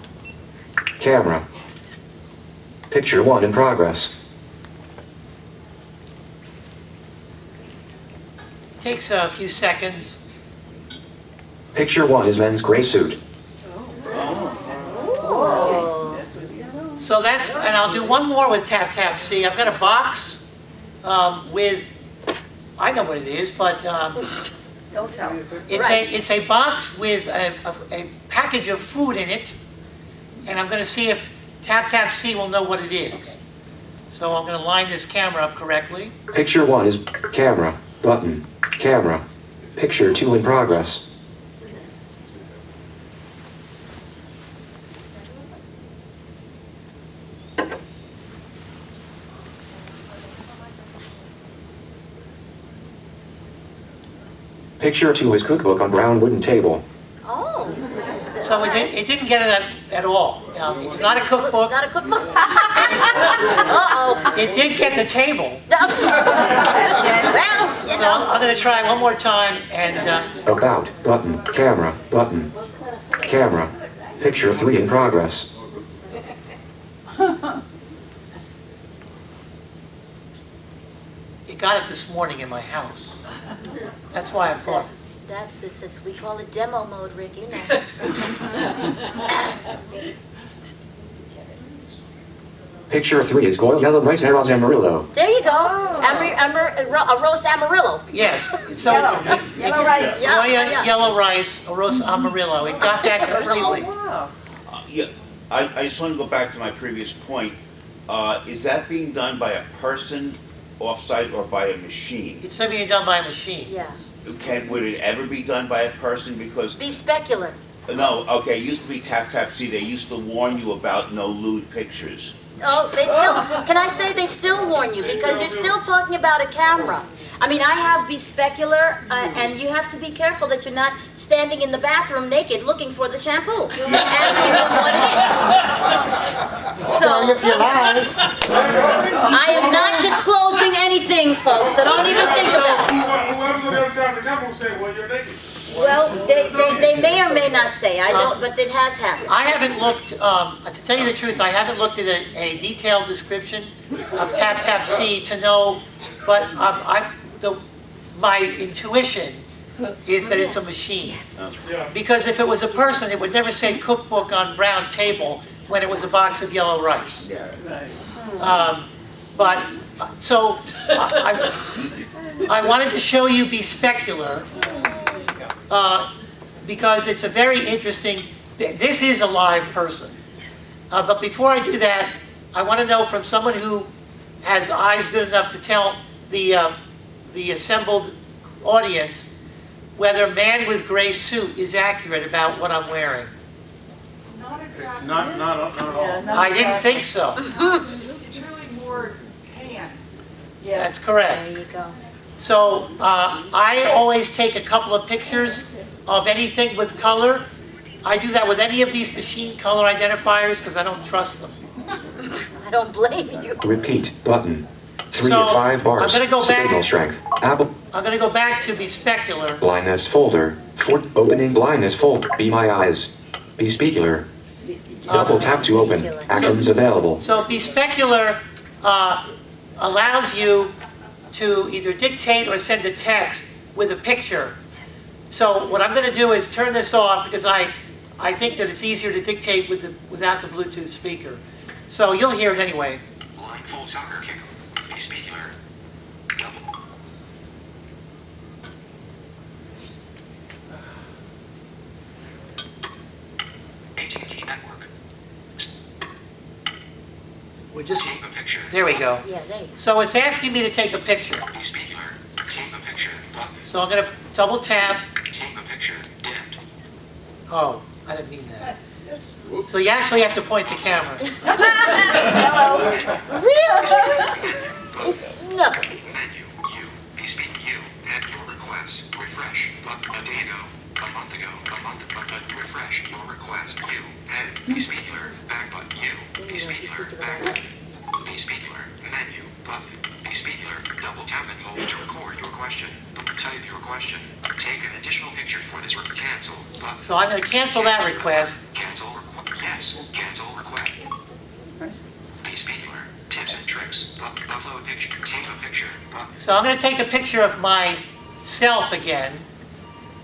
Camera. Picture 1 in progress. Takes a few seconds. Picture 1 is men's gray suit. So that's, and I'll do one more with TapTap See. I've got a box with, I know what it is, but Don't tell me. it's a box with a package of food in it, and I'm going to see if TapTap See will know what it is. So I'm going to line this camera up correctly. Picture 1 is camera, button, camera. Picture 2 in progress. Picture 2 is cookbook on brown wooden table. Oh. So it didn't get it at all. It's not a cookbook. It's not a cookbook. Uh-oh. It did get the table. Well, you So know. I'm going to try one more time and... About, button, camera, button, camera. Picture 3 in progress. It got it this morning in my house. That's why I'm talking. It's we call it demo mode, Rick, you know. Picture 3 is gold yellow rice arroz amarillo. There you go. A roast amarillo. Yes. So Yellow rice. Yeah. Yellow rice, arroz amarillo. It got that completely. Yeah, I just want to go back to my previous point. Is that being done by a person off-site or by a machine? It's not being done by a machine. Yeah. Would it ever be done by a person? Because Be specular. no, okay, it used to be TapTap. See, they used to warn you about no lewd pictures. Oh, they still, can I say they still warn you, because you're still talking about a camera. I mean, I have Be Specular, and you have to be careful that you're not standing in the bathroom naked looking for the shampoo, asking them what it is. Sorry if you lie. I am not disclosing anything, folks, so don't even think about it. Whoever's on the other side of the camera will say, well, you're naked. Well, they may or may not say, I don't, but it has happened. I haven't looked, to tell you the truth, I haven't looked at a detailed description of TapTap C to know, but my intuition is that it's a machine. Because if it was a person, it would never say cookbook on brown table when it was a box of yellow rice. So I wanted to show you Be Specular, because it's a very interesting, this is a live person. Yes. But before I do that, I want to know from someone who has eyes good enough to tell the assembled audience whether man with gray suit is accurate about what I'm wearing. Not exactly. Not at all. I didn't think so. It's really more tan. That's correct. There you go. So I always take a couple of pictures of anything with color. I do that with any of these machine color identifiers because I don't trust them. I don't blame you. Repeat button. 3 So, of 5 bars. I'm gonna go back- Signal strength. Apple. I'm going to go back to Be Specular. Blindness folder. Opening blindness folder. Be my eyes. Be specular. Double tap to open. Actions available. So Be Specular allows you to either dictate or send a text with a picture. So what I'm going to do is turn this off because I think that it's easier to dictate without the Bluetooth speaker. So you'll hear it anyway. Blindfold soccer kick. Be specular. Double. AT&T network. We're just, Take a picture. there we go. Yeah, there you go. So it's asking me to take a picture. Be specular. Take a picture. Button. So I'm going to double tap. Take a picture. Dimmed. Oh, I didn't mean that. So you actually have to point the camera. Really? No. Menu. You. Be speak. You. Add your request. Refresh. Button. A day ago. A month ago. A month. Refresh your request. You. Head. Be specular. Back button. You. Be specular. Back button. Be specular. Menu. Button. Be specular. Double tap and hold to record your question. Type your question. Take an additional picture for this. Cancel. Button. So I'm going to cancel that request. Cancel request. Yes. Cancel request. Be specular. Tips and tricks. Upload picture. Take a picture. Button. So I'm going to take a picture of myself again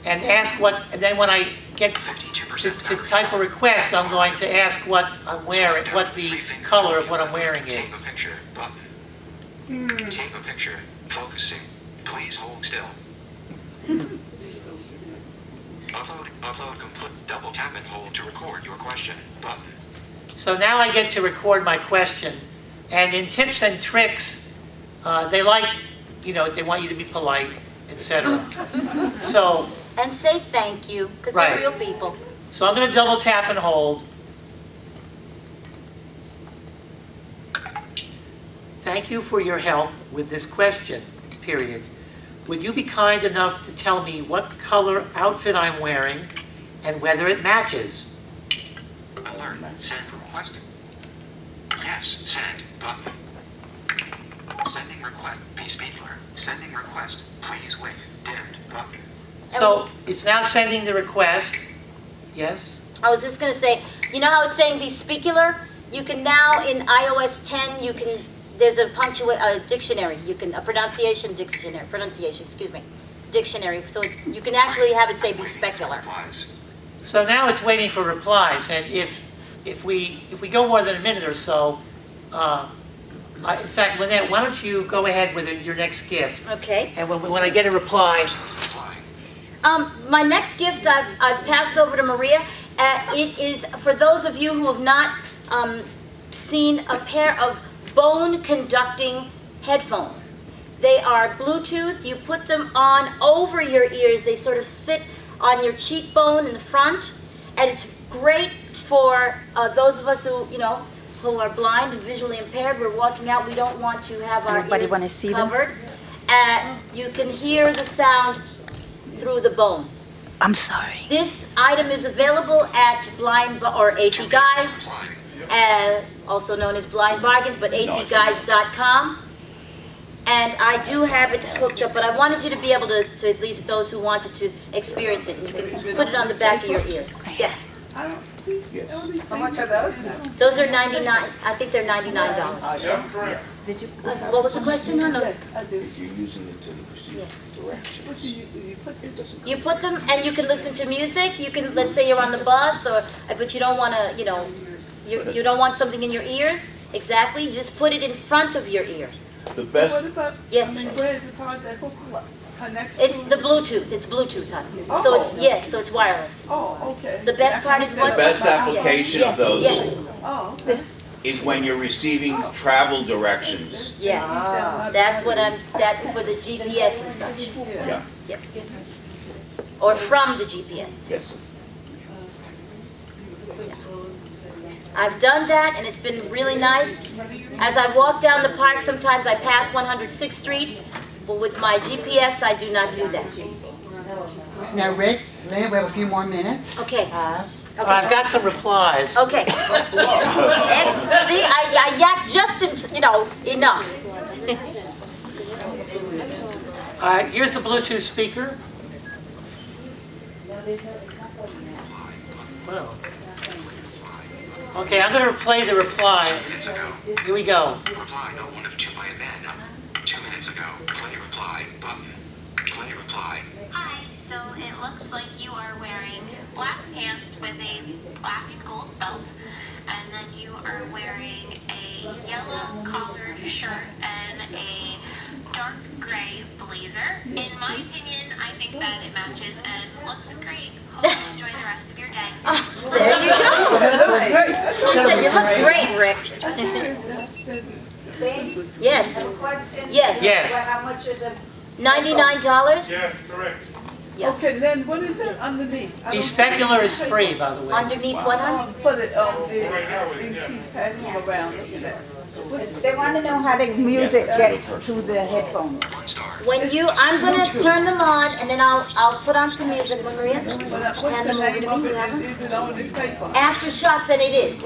and ask what, and then when I get to type a request, I'm going to ask what I'm wearing, what the color of what I'm wearing is. Take a picture. Button. Take a picture. Focusing. Please hold still. Upload complete. Double tap and hold to record your question. Button. So now I get to record my question. And in tips and tricks, they like, they want you to be polite, etc. So, And say thank you, because Right. they're real people. so I'm going to double tap and hold. Thank you for your help with this question, period. Would you be kind enough to tell me what color outfit I'm wearing and whether it matches? Alert. Send request. Yes. Send. Button. Sending request. Be specular. Sending request. Please wait. Dimmed. Button. So it's now sending the request. Yes? I was just going to say, you know how it's saying Be Specular? You can now, in iOS 10, there's a dictionary. A pronunciation dictionary. dictionary, so you can actually have it say be specular. So now it's waiting for replies, and if we go more than a minute or so, in fact, Lynette, why don't you go ahead with your next gift? Okay. And when I get a reply. My next gift I've passed over to Maria. It is for those of you who have not seen a pair of bone-conducting headphones. They are Bluetooth. You put them on over your ears. They sort of sit on your cheekbone in the front, and it's great for those of us who are blind and visually impaired. We're walking out. We don't want to have our Everybody ears wanna see them? covered. And you can hear the sound through the bone. I'm sorry. This item is available at AT Guys, also known as Blind Bargains, but atguys.com. And I do have it hooked up, but I wanted you to be able to at least those who wanted to experience it, you can put it on the back of your ears. Yes. I don't see. Yes. How much are those? Those are 99, I think they're $99. Yep, correct. Did you? What was the question? No. Yes, I do. If you're using it to receive Yes. directions, What do you put it doesn't. You put them, and you can listen to music. You can, let's say you're on the bus, but you don't want to, you don't want something in your ears. Exactly. You just put it in front of your ear. The best. What about, Yes. I mean, where is the part that connects It's to? the Bluetooth. It's Bluetooth, honey. Oh. So it's so it's wireless. Oh, okay. The best part is what? The best application of those Yes. Oh, okay. is when you're receiving travel directions. Yes. That's what that's for the GPS and such. Yeah. Yes. Or from the GPS. Yes. I've done that, and it's been really nice. As I walk down the park, sometimes I pass 106th Street, but with my GPS, I do not do that. Now, Rick, Lynette, we have a few more minutes. Okay. I've got some replies. Okay. See, I yacked just enough. Here's the Bluetooth speaker. Wow. Okay, I'm going to play the reply. Here we go. Reply, no one of two by a man. 2 minutes ago. Play reply button. Play reply. Hi, so it looks like you are wearing black pants with a black and gold belt, and then you are wearing a yellow collared shirt and a dark gray blazer. In my opinion, I think that it matches and looks great. Hope you enjoy the rest of your day. There you go. She said, you look great, Rick. Yes. Yes. Yes. How much are the? $99? Yes, correct. Yeah. Okay, then what is that underneath? I The don't- Specular is free, by the way. Underneath what, honey? For the things she's passing around looking at. They want to know how the music gets to the headphones. I'm gonna turn them on, and then I'll put on some music. Maria, What's hand the them over name to of me. You have it? them? Is it on this paper? Aftershocks, and it is.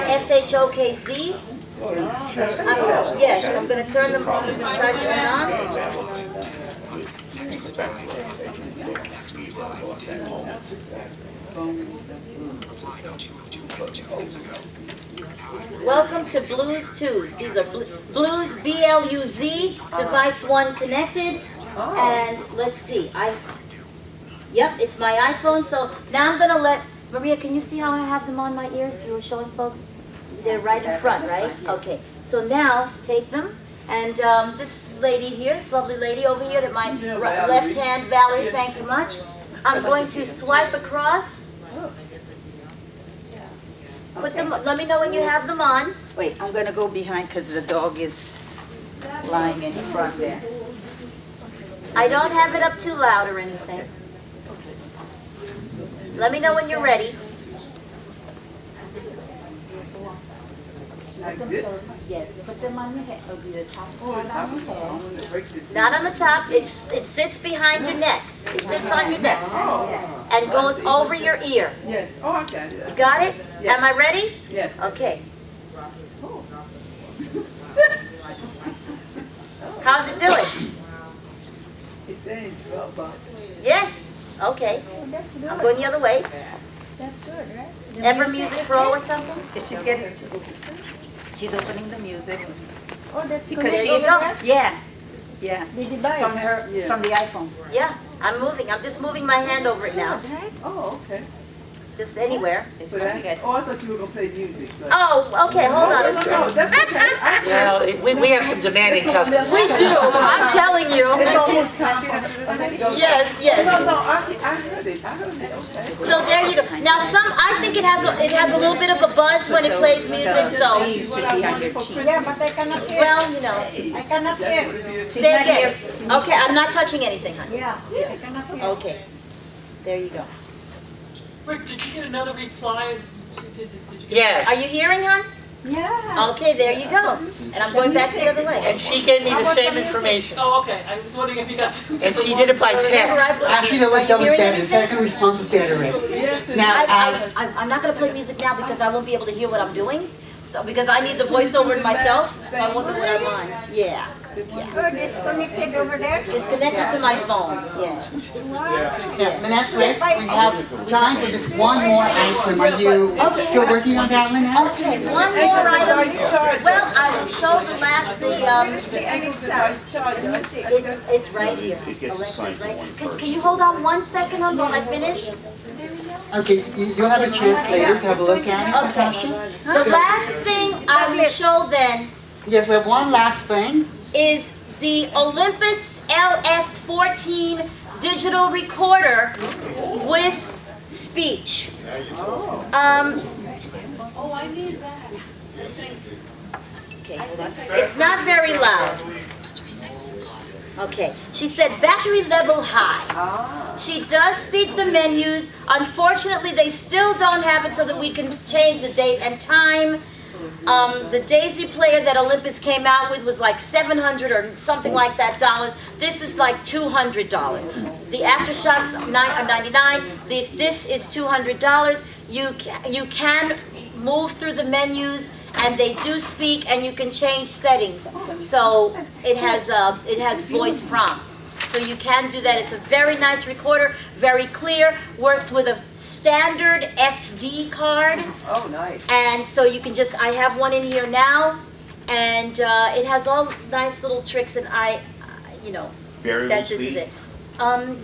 AFTERSHOKZ. Yes, I'm gonna turn them on. Try to turn it on. Welcome to Blues 2s. These are Blues BLUZ, device 1 connected. And let's see, yep, it's my iPhone. So now I'm gonna let, Maria, can you see how I have them on my ear if you were showing folks? They're right in front, right? Okay, so now take them. And this lady here, this lovely lady over here, that my left hand, Valerie, thank you much. I'm going to swipe across. Put them, let me know when you have them on. Wait, I'm gonna go behind because the dog is lying in front there. I don't have it up too loud or anything. Let me know when you're ready. Yeah, put them on your head. It'll be the top part on your head. Not on the top, it sits behind your neck. It sits on your neck and goes over your ear. Yes. Oh, I got it. You got it? Yes. Am I ready? Yes. Okay. How's it doing? It's saying Dropbox. Yes? Okay. I'm going the other way. That's good, right? Ever Music Pro or something? She's getting, she's opening the music. Oh, that's Because good. she's, There you go. yeah. Yeah. From her, from the iPhone. Yeah, I'm moving. I'm just moving my hand over it now. Oh, okay. Just anywhere. So that's, oh, I thought you were gonna play music. But... Oh, okay, hold on a No, second. that's okay. Well, we have some demanding customers. We do, I'm telling you. It's almost time. Yes, yes. No, I heard it. I heard it. Okay. So there you go. Now I think it has a little bit of a buzz when it plays music, so. Yeah, but I cannot hear. Well, you know. I cannot hear. Say again. Okay, I'm not touching anything, honey. Yeah, I cannot hear. Okay. There you go. Rick, did you get another reply? Did you get Yes. Are you hearing, hon? Yeah. Okay, there you go. And I'm going back the other way. And she gave me the same information. Oh, okay. I was wondering if you got. And she did it by text. Actually, that was better. The second response was better, Rick. Now, I'm not going to play music now because I won't be able to hear what I'm doing. So because I need the voiceover in myself, so I won't know what I'm on. Yeah. It's connected over there? It's connected to my phone. Yes. yeah, Lynette, Rick, we have time for just one more item. Are you still working on that, Lynette? Okay, one more item. Well, I will show the last it's right here. It gets assigned to one person. Can you hold on 1 second while I finish? Okay, you'll have a chance later to have a look at it, Natasha. The last thing I will show then Yes, we have one last thing. is the Olympus LS14 digital recorder with speech. Oh, I need that. Okay, hold on. It's not very loud. Okay, she said battery level high. She does speak the menus. Unfortunately, they still don't have it so that we can change the date and time. The Daisy player that Olympus came out with was like $700 or something like that dollars. This is like $200. The AfterShok's $99. This is $200. You can move through the menus, and they do speak, and you can change settings. So it has voice prompts. So you can do that. It's a very nice recorder, very clear, works with a standard SD card. Oh, nice. And so you can I have one in here now, and it has all nice little tricks, and Variable this is speed? it.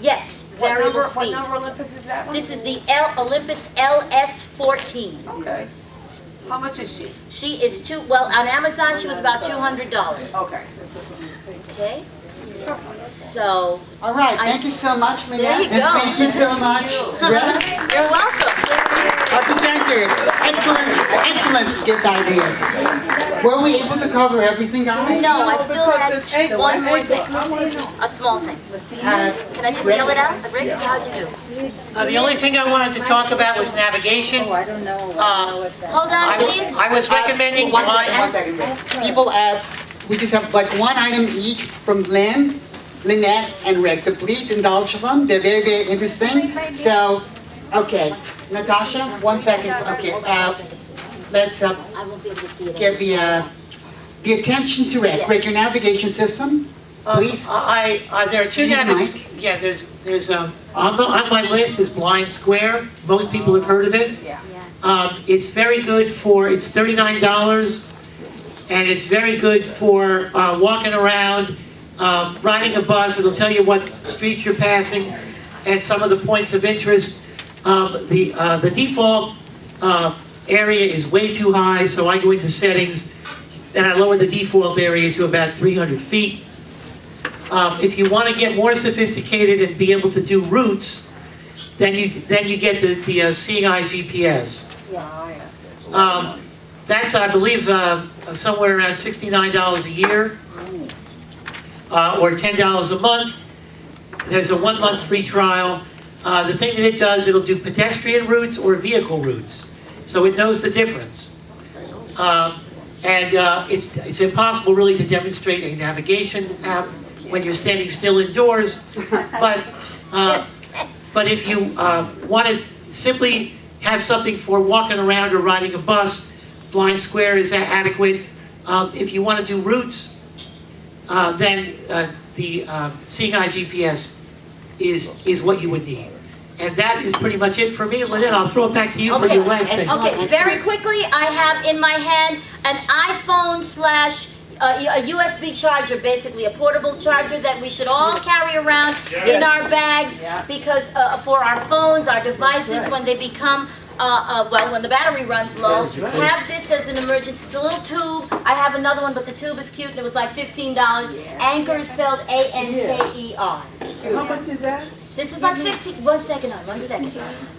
Yes, variable speed. What number Olympus is that one? This is the Olympus LS14. Okay. How much is she? She is on Amazon she was about $200. Okay. Okay? So. All right, thank you so much, Lynette. There you And go. thank you so much, Rick. You're welcome. Our presenters, excellent gift ideas. Were we able to cover everything, guys? No, I still had one more thing. A small thing. Can I just yell it out? Rick, how'd you do? The only thing I wanted to talk about was navigation. Oh, I don't know. Hold on, please. I was recommending One second, Rick. People, we just have like one item each from Lynn, Lynette, and Rick. So please indulge them. They're very, very interesting. So, okay. Natasha, 1 second. Okay, let's I won't be able to see it. give the attention to Rick. Yes. Rick, your navigation system, please. There are two Use the navigation. mic. Yeah, there's on my list is Blind Square. Most people have heard of it. Yes. It's very good it's $39, and it's very good for walking around, riding a bus. It'll tell you what streets you're passing and some of the points of interest. The default area is way too high, so I go into settings and I lower the default area to about 300 feet. If you want to get more sophisticated and be able to do routes, then you get the CI GPS. Yes. That's, I believe, somewhere around $69 a year, or $10 a month. There's a 1 month free trial. The thing that it does, it'll do pedestrian routes or vehicle routes, so it knows the difference. It's impossible really to demonstrate a navigation app when you're standing still indoors, but if you want to simply have something for walking around or riding a bus, Blind Square is adequate. If you want to do routes, then the CI GPS is what you would need. And that is pretty much it for me. Lynette, I'll throw it back to you for your last thing. Okay, very quickly, I have in my hand an iPhone / a USB charger, basically a portable charger that we should all carry around in our bags because for our phones, our devices, when they become well, when the battery runs low, have this as an emergency. It's a little tube. I have another one, but the tube is cute, and it was like $15. Anchor is spelled A-N-K-E-R. How much is that? This is like 15, one second.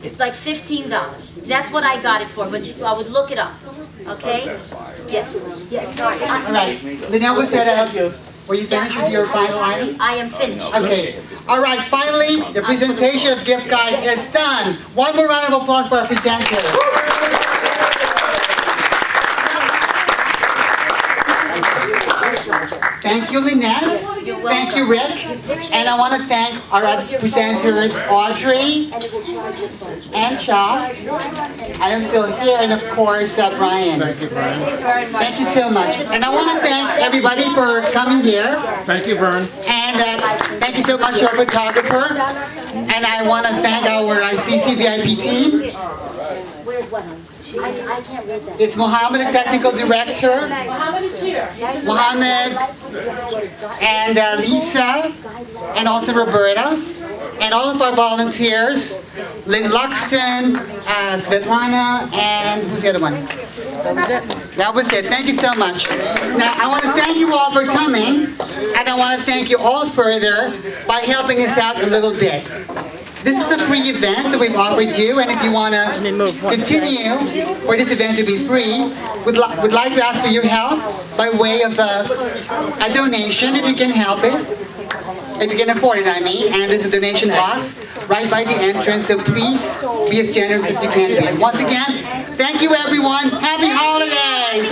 It's like $15. That's what I got it for, but I would look it up, okay? Yes, sorry. All right, Lynette, was that were you finished with your final item? I am finished. Okay. All right, finally, the presentation of gift guide is done. One more round of applause for our presenters. Thank you, Lynette. Thank you, Rick. And I want to thank our other presenters, Audrey and Josh. I am still here, and of course, Brian. Thank you, Brian. Thank you so much. And I want to thank everybody for coming here. Thank you, Vern. And thank you so much to our photographer. And I want to thank our CCVIP team. Where's one? I can't read that. It's Mohammed, the technical director. Mohammed is here. Mohammed and Lisa, and also Roberta, and all of our volunteers, Lynn Luxton, Svetlana, and who's the other one? That was it. Thank you so much. Now, I want to thank you all for coming, and I want to thank you all further by helping us out a little bit. This is a free event that we've offered you, and if you want to continue for this event to be free, we'd like to ask for your help by way of a donation, if you can help it. If you can afford it, I mean. And there's a donation box right by the entrance, so please be as generous as you can be. And once again, thank you everyone. Happy holidays!